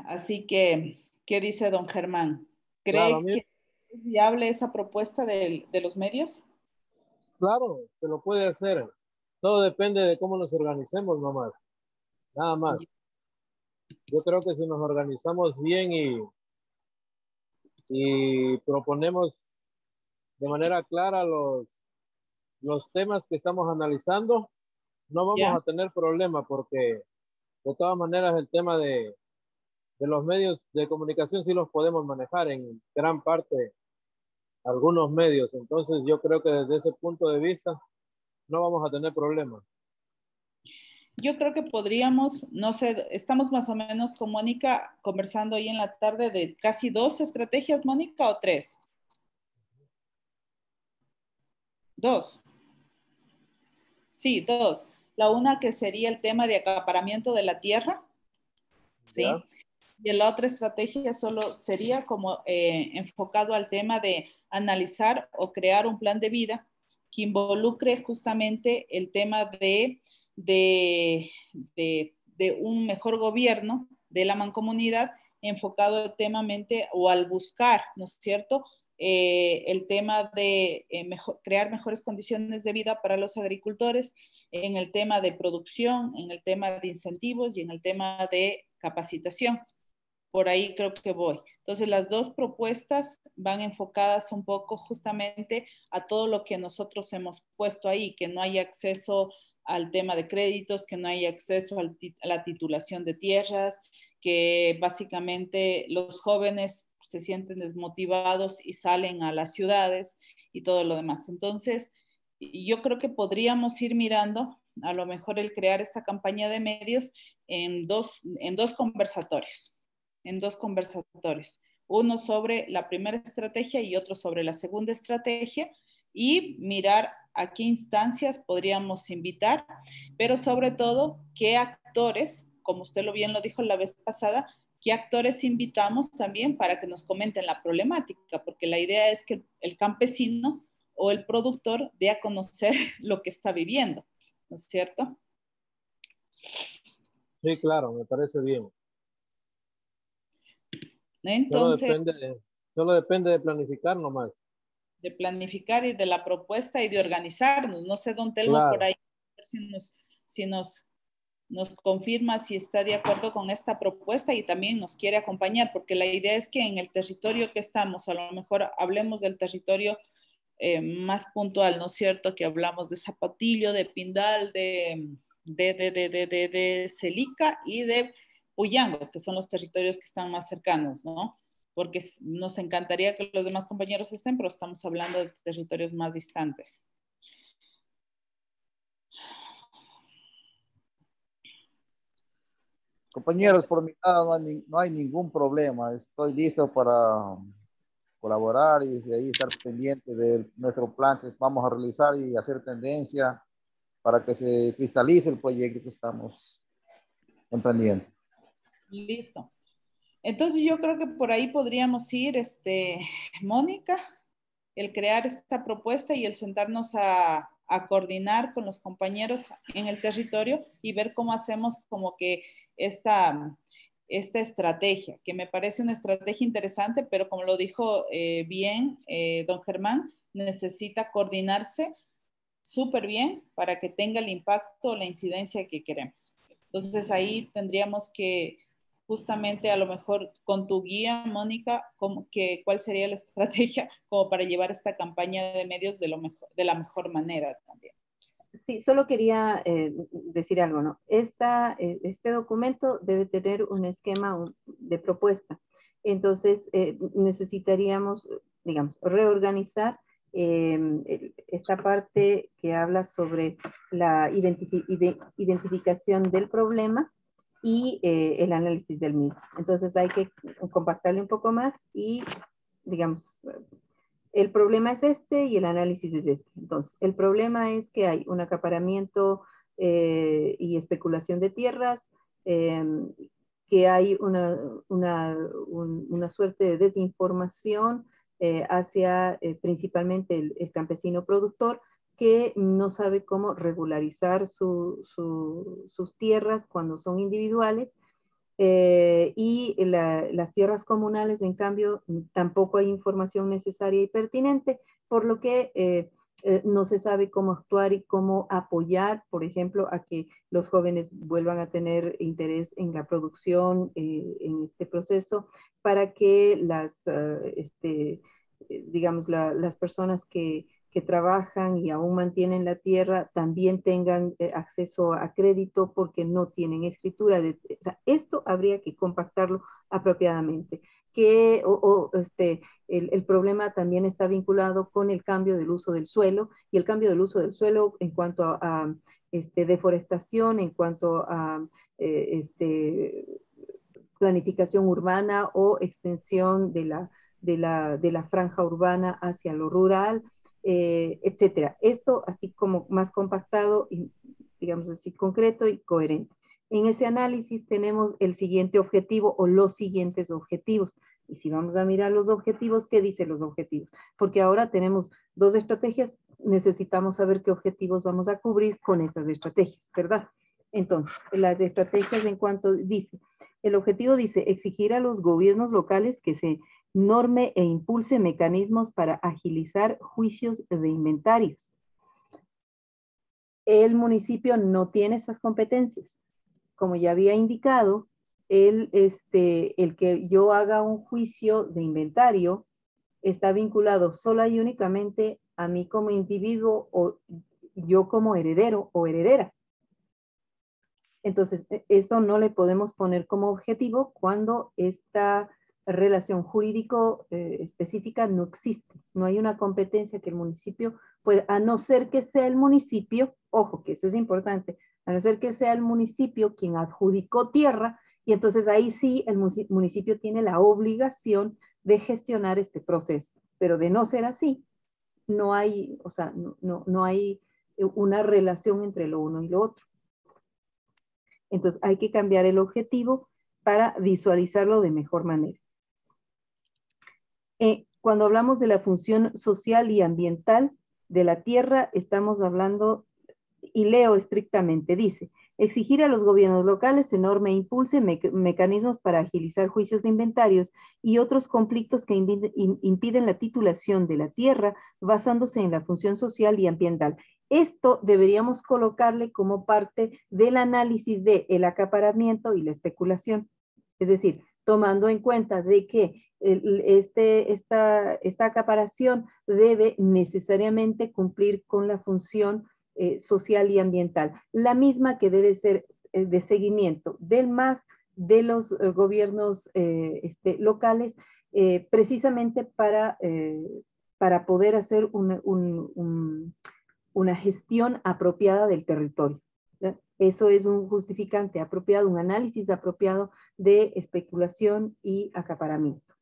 Así que, ¿qué dice don Germán? ¿Cree que es viable esa propuesta de los medios? Claro, se lo puede hacer. Todo depende de cómo nos organicemos nomás. Nada más. Yo creo que si nos organizamos bien y proponemos de manera clara los temas que estamos analizando, no vamos a tener problema porque de todas maneras el tema de los medios de comunicación sí los podemos manejar en gran parte algunos medios. Entonces yo creo que desde ese punto de vista no vamos a tener problemas. Yo creo que podríamos, no sé, estamos más o menos con Mónica conversando hoy en la tarde de casi 2 estrategias, Mónica, o 3. 2. Sí, 2. La una que sería el tema de acaparamiento de la tierra, ¿sí? ¿Ya? Y la otra estrategia solo sería como enfocado al tema de analizar o crear un plan de vida que involucre justamente el tema de, de un mejor gobierno de la mancomunidad enfocado al tema o al buscar, ¿no es cierto?, el tema de crear mejores condiciones de vida para los agricultores, en el tema de producción, en el tema de incentivos y en el tema de capacitación. Por ahí creo que voy. Entonces, las dos propuestas van enfocadas un poco justamente a todo lo que nosotros hemos puesto ahí, que no hay acceso al tema de créditos, que no hay acceso a la titulación de tierras, que básicamente los jóvenes se sienten desmotivados y salen a las ciudades y todo lo demás. Entonces, yo creo que podríamos ir mirando a lo mejor el crear esta campaña de medios en dos conversatorios. Uno sobre la primera estrategia y otro sobre la segunda estrategia, y mirar a qué instancias podríamos invitar, pero sobre todo qué actores, como usted bien lo dijo la vez pasada, qué actores invitamos también para que nos comenten la problemática, porque la idea es que el campesino o el productor dé a conocer lo que está viviendo, ¿no es cierto? Sí, claro, me parece bien. Entonces, Solo depende de planificar nomás. de planificar y de la propuesta y de organizarnos. No sé, don Telmo, por Claro. ahí, si nos confirma si está de acuerdo con esta propuesta y también nos quiere acompañar, porque la idea es que en el territorio que estamos, a lo mejor hablemos del territorio más puntual, ¿no es cierto? Que hablamos de Zapatillo, de Pindal, de Celica y de Puyango, que son los territorios que están más cercanos, ¿no? Porque nos encantaría que los demás compañeros estén, pero estamos hablando de territorios más distantes. Compañeros, por mi lado no hay ningún problema. Estoy listo para colaborar y de ahí estar pendiente de nuestro plan que vamos a realizar y hacer tendencia para que se cristalice el proyecto que estamos emprendiendo. Listo. Entonces yo creo que por ahí podríamos ir, Mónica, el crear esta propuesta y el sentarnos a coordinar con los compañeros en el territorio y ver cómo hacemos como que esta estrategia, que me parece una estrategia interesante, pero como lo dijo bien don Germán, necesita coordinarse súper bien para que tenga el impacto, la incidencia que queremos. Entonces ahí tendríamos que justamente a lo mejor con tu guía, Mónica, cuál sería la estrategia como para llevar esta campaña de medios de la mejor manera también. Sí, solo quería decir algo, ¿no? Este documento debe tener un esquema de propuesta. Entonces, necesitaríamos, digamos, reorganizar esta parte que habla sobre la identificación del problema y el análisis del mismo. Entonces, hay que compactarle un poco más y, digamos, el problema es este y el análisis es este. Entonces, el problema es que hay un acaparamiento y especulación de tierras, que hay una suerte de desinformación hacia principalmente el campesino productor, que no sabe cómo regularizar sus tierras cuando son individuales. Y las tierras comunales, en cambio, tampoco hay información necesaria y pertinente, por lo que no se sabe cómo actuar y cómo apoyar, por ejemplo, a que los jóvenes vuelvan a tener interés en la producción, en este proceso, para que digamos, las personas que que trabajan y aún mantienen la tierra también tengan acceso a crédito porque no tienen escritura. O sea, esto habría que compactarlo apropiadamente. El problema también está vinculado con el cambio del uso del suelo, y el cambio del uso del suelo en cuanto a deforestación, en cuanto a planificación urbana o extensión de la franja urbana hacia lo rural, etcétera. Esto así como más compactado, y, digamos así, concreto y coherente. En ese análisis tenemos el siguiente objetivo o los siguientes objetivos. Y si vamos a mirar los objetivos, ¿qué dicen los objetivos? Porque ahora tenemos dos estrategias, necesitamos saber qué objetivos vamos a cubrir con esas estrategias, ¿verdad? Entonces, las estrategias en cuanto dice, el objetivo dice exigir a los gobiernos locales que se norme e impulse mecanismos para agilizar juicios de inventarios. El municipio no tiene esas competencias. Como ya había indicado, el que yo haga un juicio de inventario está vinculado sola y únicamente a mí como individuo o yo como heredero o heredera. Entonces, eso no le podemos poner como objetivo cuando esta relación jurídico específica no existe. No hay una competencia que el municipio pueda, a no ser que sea el municipio, ojo, que eso es importante, a no ser que sea el municipio quien adjudicó tierra, y entonces ahí sí el municipio tiene la obligación de gestionar este proceso. Pero de no ser así, no hay, o sea, no hay una relación entre lo uno y lo otro. Entonces hay que cambiar el objetivo para visualizarlo de mejor manera. Cuando hablamos de la función social y ambiental de la tierra, estamos hablando, y leo estrictamente, dice, exigir a los gobiernos locales se norme e impulse mecanismos para agilizar juicios de inventarios y otros conflictos que impiden la titulación de la tierra basándose en la función social y ambiental. Esto deberíamos colocarle como parte del análisis del acaparamiento y la especulación. Es decir, tomando en cuenta de que esta acaparación debe necesariamente cumplir con la función social y ambiental, la misma que debe ser de seguimiento del MAG, de los gobiernos locales, precisamente para poder hacer una gestión apropiada del territorio. ¿Ya? Eso es un justificante apropiado, un análisis apropiado de especulación y acaparamiento.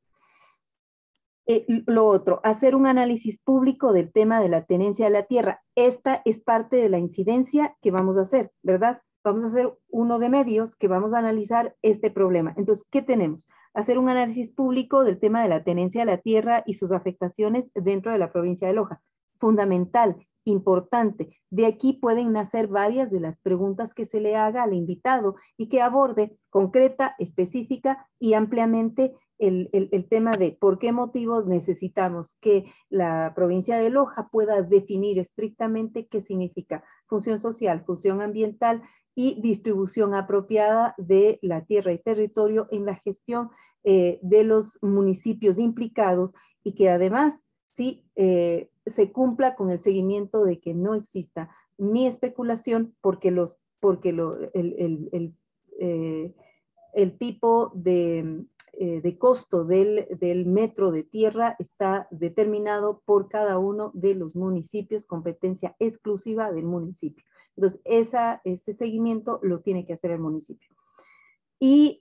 Lo otro, hacer un análisis público del tema de la tenencia de la tierra. Esta es parte de la incidencia que vamos a hacer, ¿verdad? Vamos a hacer uno de medios que vamos a analizar este problema. Entonces, ¿qué tenemos? Hacer un análisis público del tema de la tenencia de la tierra y sus afectaciones dentro de la provincia de Loja. Fundamental, importante. De aquí pueden nacer varias de las preguntas que se le haga al invitado y que aborde concreta, específica y ampliamente el tema de por qué motivos necesitamos que la provincia de Loja pueda definir estrictamente qué significa función social, función ambiental y distribución apropiada de la tierra y territorio en la gestión de los municipios implicados, y que además sí se cumpla con el seguimiento de que no exista ni especulación, porque el tipo de costo del metro de tierra está determinado por cada uno de los municipios, competencia exclusiva del municipio. Entonces, ese seguimiento lo tiene que hacer el municipio. Y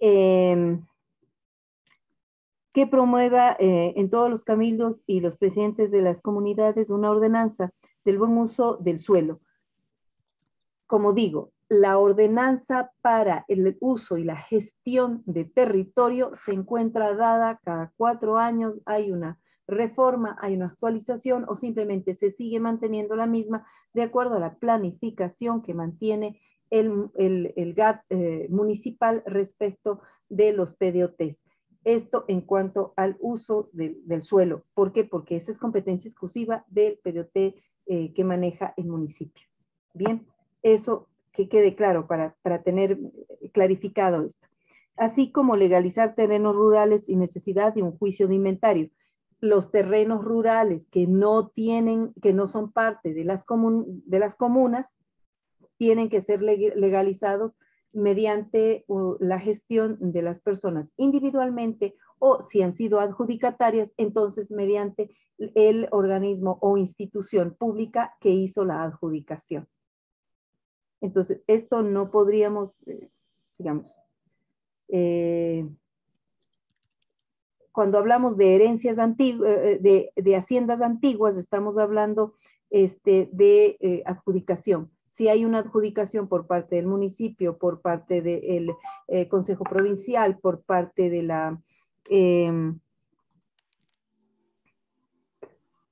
que promueva en todos los cabildos y los presidentes de las comunidades una ordenanza del buen uso del suelo. Como digo, la ordenanza para el uso y la gestión de territorio se encuentra dada cada 4 años, hay una reforma, hay una actualización o simplemente se sigue manteniendo la misma de acuerdo a la planificación que mantiene el GAT municipal respecto de los PDOTs. Esto en cuanto al uso del suelo. ¿Por qué? Porque esa es competencia exclusiva del PDOT que maneja el municipio. Bien, eso que quede claro para tener clarificado esto. Así como legalizar terrenos rurales sin necesidad de un juicio de inventario. los terrenos rurales que no son parte de las comunas, tienen que ser legalizados mediante la gestión de las personas individualmente, o si han sido adjudicatarias, entonces mediante el organismo o institución pública que hizo la adjudicación. Entonces, esto no podríamos, digamos, cuando hablamos de herencias antiguas, de haciendas antiguas, estamos hablando de adjudicación. Si hay una adjudicación por parte del municipio, por parte del Consejo Provincial, por parte de la...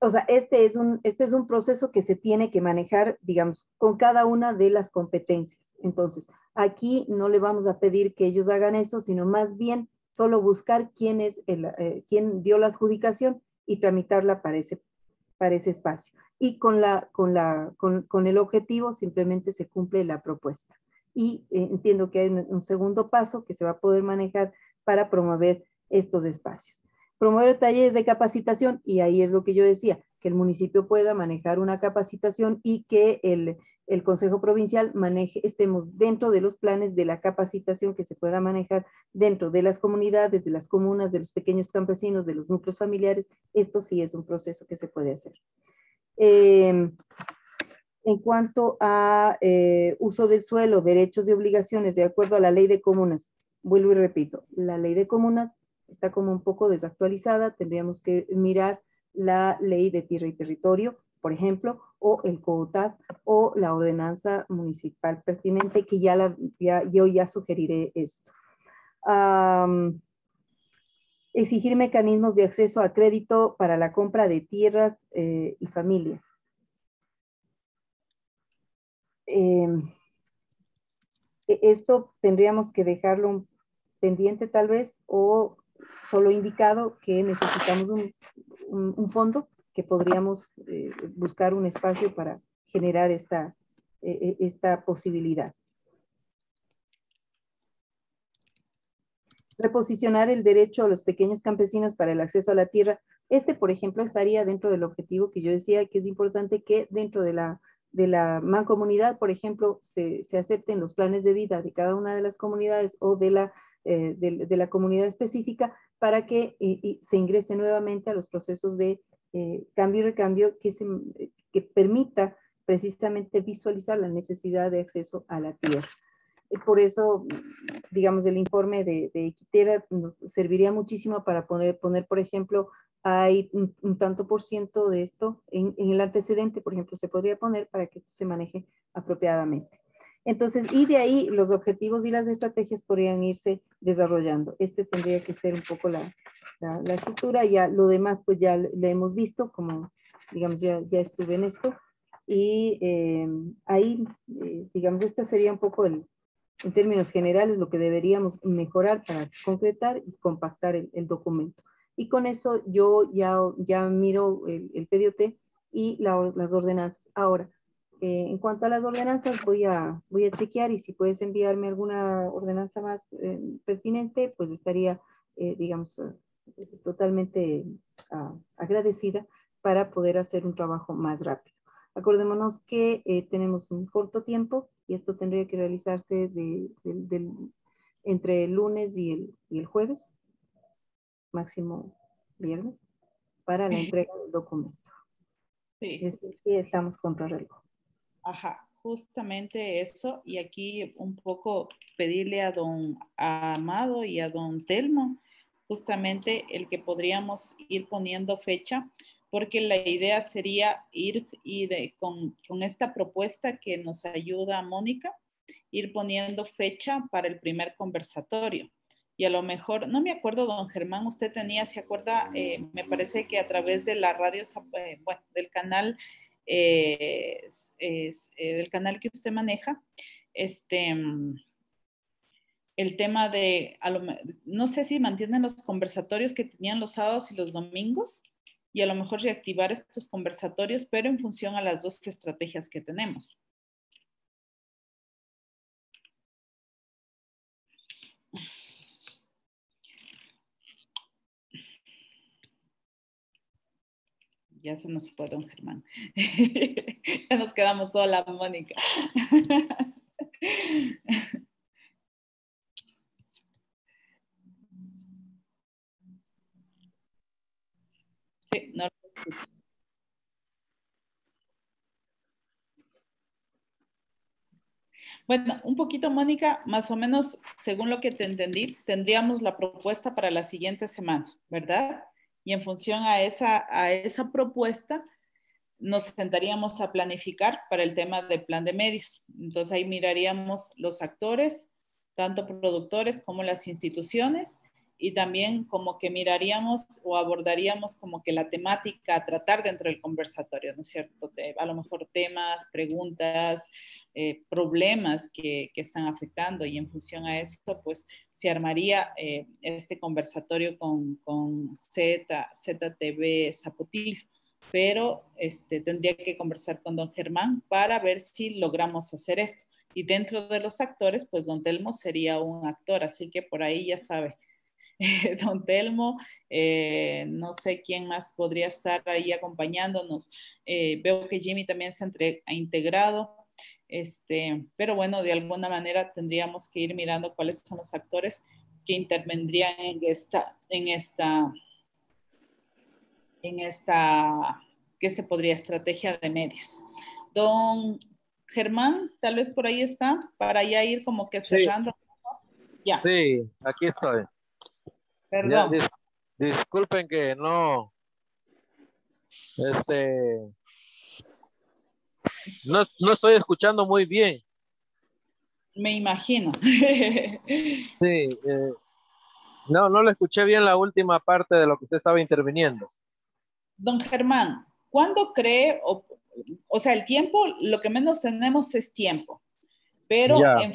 o sea, este es un proceso que se tiene que manejar, digamos, con cada una de las competencias. Entonces, aquí no le vamos a pedir que ellos hagan eso, sino más bien solo buscar quién dio la adjudicación y tramitarla para ese espacio. Y con el objetivo simplemente se cumple la propuesta. Y entiendo que hay un segundo paso que se va a poder manejar para promover estos espacios. Promover talleres de capacitación, y ahí es lo que yo decía, que el municipio pueda manejar una capacitación y que el Consejo Provincial estemos dentro de los planes de la capacitación que se pueda manejar dentro de las comunidades, de las comunas, de los pequeños campesinos, de los núcleos familiares. Esto sí es un proceso que se puede hacer. En cuanto a uso del suelo, derechos y obligaciones, de acuerdo a la ley de comunas, vuelvo y repito, la ley de comunas está como un poco desactualizada, tendríamos que mirar la ley de tierra y territorio, por ejemplo, o el COUTAD, o la ordenanza municipal pertinente, que yo ya sugeriré esto. Exigir mecanismos de acceso a crédito para la compra de tierras y familias. Esto tendríamos que dejarlo pendiente tal vez, o solo indicado que necesitamos un fondo que podríamos buscar un espacio para generar esta posibilidad. Reposicionar el derecho a los pequeños campesinos para el acceso a la tierra. Por ejemplo, estaría dentro del objetivo que yo decía, que es importante que dentro de la mancomunidad, por ejemplo, se acepten los planes de vida de cada una de las comunidades o de la comunidad específica, para que se ingrese nuevamente a los procesos de cambio y recambio que permita precisamente visualizar la necesidad de acceso a la tierra. Por eso, digamos, el informe de Equitera nos serviría muchísimo para poner, por ejemplo, hay un tanto por ciento de esto en el antecedente, por ejemplo, se podría poner para que esto se maneje apropiadamente. Entonces, y de ahí los objetivos y las estrategias podrían irse desarrollando. Tendría que ser un poco la estructura. Ya lo demás, pues ya le hemos visto, como, digamos, ya estuve en esto. Y ahí, digamos, sería un poco en términos generales, lo que deberíamos mejorar para concretar y compactar el documento. Y con eso yo ya miro el PDOT y las ordenanzas. Ahora, en cuanto a las ordenanzas, voy a chequear, y si puedes enviarme alguna ordenanza más pertinente, pues estaría, digamos, totalmente agradecida para poder hacer un trabajo más rápido. Acordémonos que tenemos un corto tiempo y esto tendría que realizarse entre el lunes y el jueves, máximo viernes, para la entrega del documento. Sí. Sí, estamos contra reloj. Ajá, justamente eso. Y aquí un poco pedirle a don Amado y a don Telmo, justamente el que podríamos ir poniendo fecha, porque la idea sería ir con esta propuesta que nos ayuda Mónica, ir poniendo fecha para el primer conversatorio. Y a lo mejor, no me acuerdo, don Germán, usted tenía, ¿se acuerda? Me parece que a través de la radio, bueno, del canal del canal que usted maneja, el tema de, no sé si mantienen los conversatorios que tenían los sábados y los domingos, y a lo mejor reactivar estos conversatorios, pero en función a las dos estrategias que tenemos. Ya se nos fue don Germán. Ya nos quedamos sola, Mónica. Sí, no lo escucho. Bueno, un poquito, Mónica, más o menos, según lo que te entendí, tendríamos la propuesta para la siguiente semana, ¿verdad? Y en función a esa propuesta, nos sentaríamos a planificar para el tema del plan de medios. Entonces ahí miraríamos los actores, tanto productores como las instituciones, y también como que miraríamos o abordaríamos como que la temática a tratar dentro del conversatorio, ¿no es cierto? A lo mejor temas, preguntas, problemas que están afectando, y en función a eso, pues se armaría este conversatorio con ZTV Zapotillo, pero tendría que conversar con don Germán para ver si logramos hacer esto. Y dentro de los actores, pues don Telmo sería un actor, así que por ahí ya sabe. Don Telmo, no sé quién más podría estar ahí acompañándonos. Veo que Jimmy también se ha integrado, pero bueno, de alguna manera tendríamos que ir mirando cuáles son los actores que intervendrían en esta, ¿qué se podría? Estrategia de medios. Don Germán, tal vez por ahí está, para ya ir como que Sí, cerrando. Ya, sí, aquí estoy. Ya, perdón. disculpen que no, este, no estoy escuchando muy bien. Me imagino. Sí, no le escuché bien la última parte de lo que usted estaba interviniendo. Don Germán, ¿cuándo cree, o sea, el tiempo, lo que menos tenemos es tiempo, pero Ya,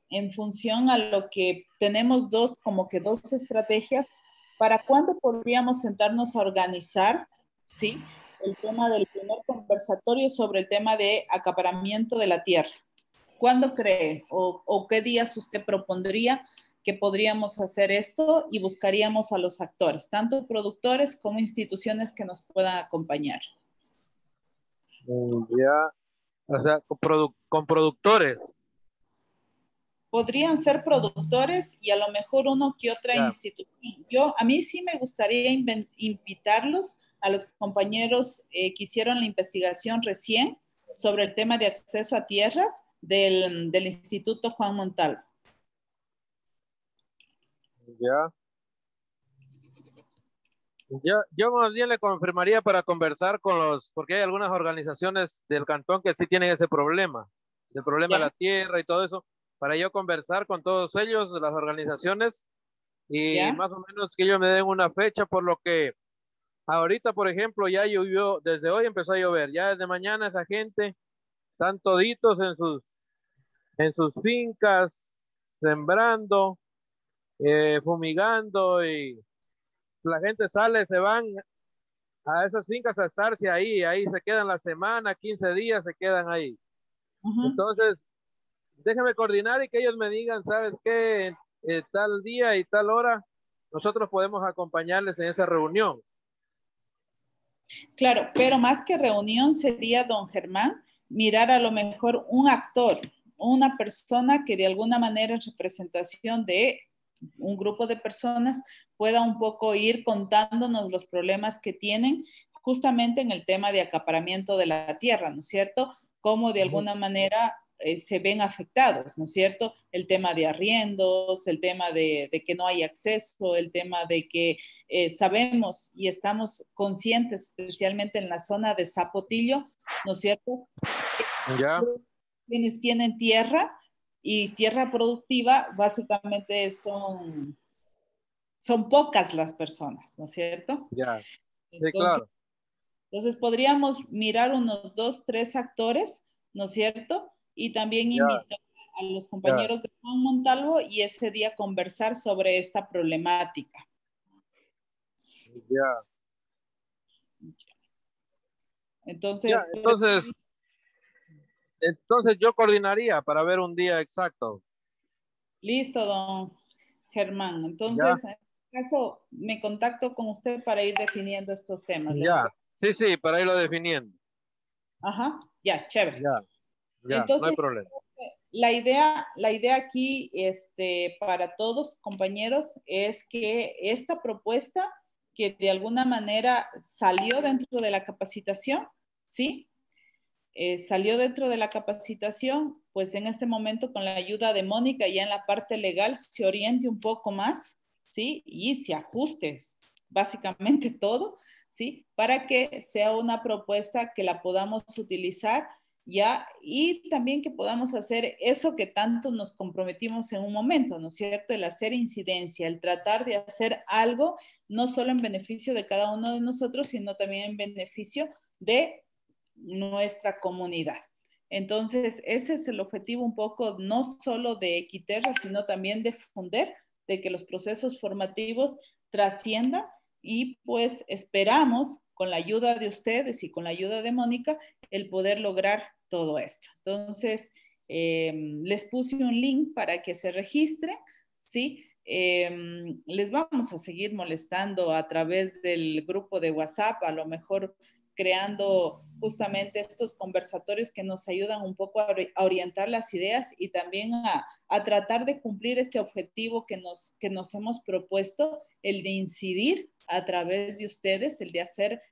en función a lo que tenemos como que dos estrategias, ¿para cuándo podríamos sentarnos a organizar, sí, el tema del primer conversatorio sobre el tema de acaparamiento de la tierra? ¿Cuándo cree o qué días usted propondría que podríamos hacer esto y buscaríamos a los actores, tanto productores como instituciones que nos puedan acompañar? ya, o sea, con productores. Podrían ser productores y a lo mejor uno que otra Ya, institución. A mí sí me gustaría invitarlos a los compañeros que hicieron la investigación recién sobre el tema de acceso a tierras del Instituto Juan Montalvo. ya. Yo más bien le confirmaría para conversar con porque hay algunas organizaciones del cantón que sí tienen ese problema, el problema de ¿Ya? la tierra y todo eso, para yo conversar con todos ellos, de las organizaciones, y ¿Ya? más o menos que ellos me den una fecha, por lo que ahorita, por ejemplo, ya llovió, desde hoy empezó a llover, ya desde mañana esa gente están toditos en sus fincas, sembrando, fumigando, y la gente sale, se van a esas fincas a estarse ahí se quedan la semana, 15 días se quedan ahí. Uh-huh. Entonces, déjame coordinar y que ellos me digan, ¿sabes qué? Tal día y tal hora, nosotros podemos acompañarles en esa reunión. Claro, pero más que reunión sería, don Germán, mirar a lo mejor un actor, una persona que de alguna manera es representación de un grupo de personas, pueda un poco ir contándonos los problemas que tienen justamente en el tema de acaparamiento de la tierra, ¿no es cierto? Cómo de alguna manera se ven afectados, ¿no es cierto? El tema de arriendos, el tema de que no hay acceso, el tema de que sabemos y estamos conscientes, especialmente en la zona de Zapotillo, ¿no es cierto? Ya, Quienes tienen tierra y tierra productiva, básicamente son pocas las personas, ¿no es cierto? ya, sí, Entonces, claro. entonces podríamos mirar unos 2, 3 actores, ¿no es cierto? Y también Ya, invitar a los ya, compañeros de Juan Montalvo y ese día conversar sobre esta problemática. ya, ya. Entonces, Entonces yo coordinaría para ver un día exacto. listo, don Germán. Ya, Entonces, en este caso, me contacto con usted para ir definiendo estos temas. ¿Le ya, parece? Sí, sí, para irlo definiendo. Ajá, ya, chévere. Ya, no hay Entonces, problema. la idea aquí, para todos, compañeros, es que esta propuesta que de alguna manera salió dentro de la capacitación, ¿sí? Salió dentro de la capacitación, pues en este momento con la ayuda de Mónica ya en la parte legal se oriente un poco más, ¿sí? Y se ajuste básicamente todo, ¿sí? Para que sea una propuesta que la podamos utilizar ya y también que podamos hacer eso que tanto nos comprometimos en un momento, ¿no es cierto? El hacer incidencia, el tratar de hacer algo no solo en beneficio de cada uno de nosotros, sino también en beneficio de nuestra comunidad. Entonces, ese es el objetivo un poco no solo de Equiterra, sino también de difundir, de que los procesos formativos trasciendan y pues esperamos con la ayuda de ustedes y con la ayuda de Mónica el poder lograr todo esto. Entonces, les puse un link para que se registren, ¿sí? Les vamos a seguir molestando a través del grupo de WhatsApp, a lo mejor creando justamente estos conversatorios que nos ayudan un poco a orientar las ideas y también a tratar de cumplir este objetivo que nos hemos propuesto, el de incidir a través de ustedes, el de hacer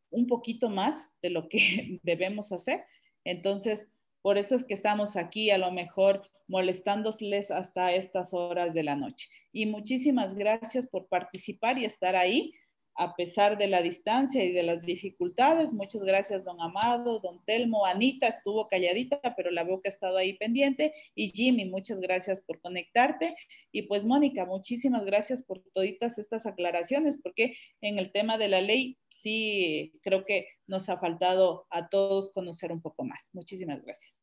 un poquito más de lo que debemos hacer. Entonces, por eso es que estamos aquí a lo mejor molestándoles hasta estas horas de la noche. Y muchísimas gracias por participar y estar ahí a pesar de la distancia y de las dificultades. Muchas gracias, don Amado, don Telmo, Anita estuvo calladita, pero la veo que ha estado ahí pendiente. Y Jimmy, muchas gracias por conectarte. Y pues Mónica, muchísimas gracias por toditas estas aclaraciones, porque en el tema de la ley sí creo que nos ha faltado a todos conocer un poco más. Muchísimas gracias.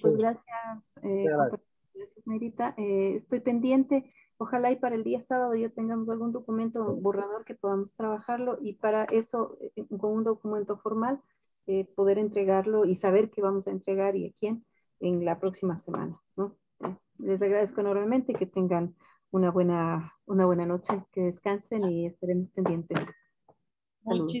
Pues gracias, gracias Merita. Estoy pendiente. Ojalá y para el día sábado ya tengamos algún documento borrador que podamos trabajarlo y para eso, con un documento formal, poder entregarlo y saber qué vamos a entregar y a quién en la próxima semana, ¿no? Les agradezco enormemente, que tengan una buena noche, que descansen y estaremos pendientes. Saludos.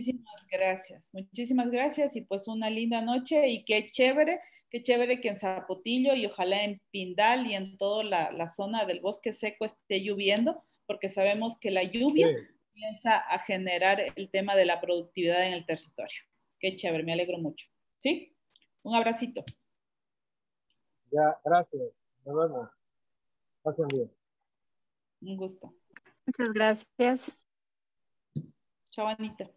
Muchísimas gracias y pues una linda noche y qué chévere que en Zapotillo y ojalá en Pindal y en toda la zona del bosque seco esté lloviendo, porque sabemos que la lluvia comienza a generar el tema de la productividad en el territorio. Qué chévere, me alegro mucho. ¿Sí? Un abracito. Ya, gracias. Nos vemos. Pasen bien. Un gusto. Muchas gracias. Chao, Anita.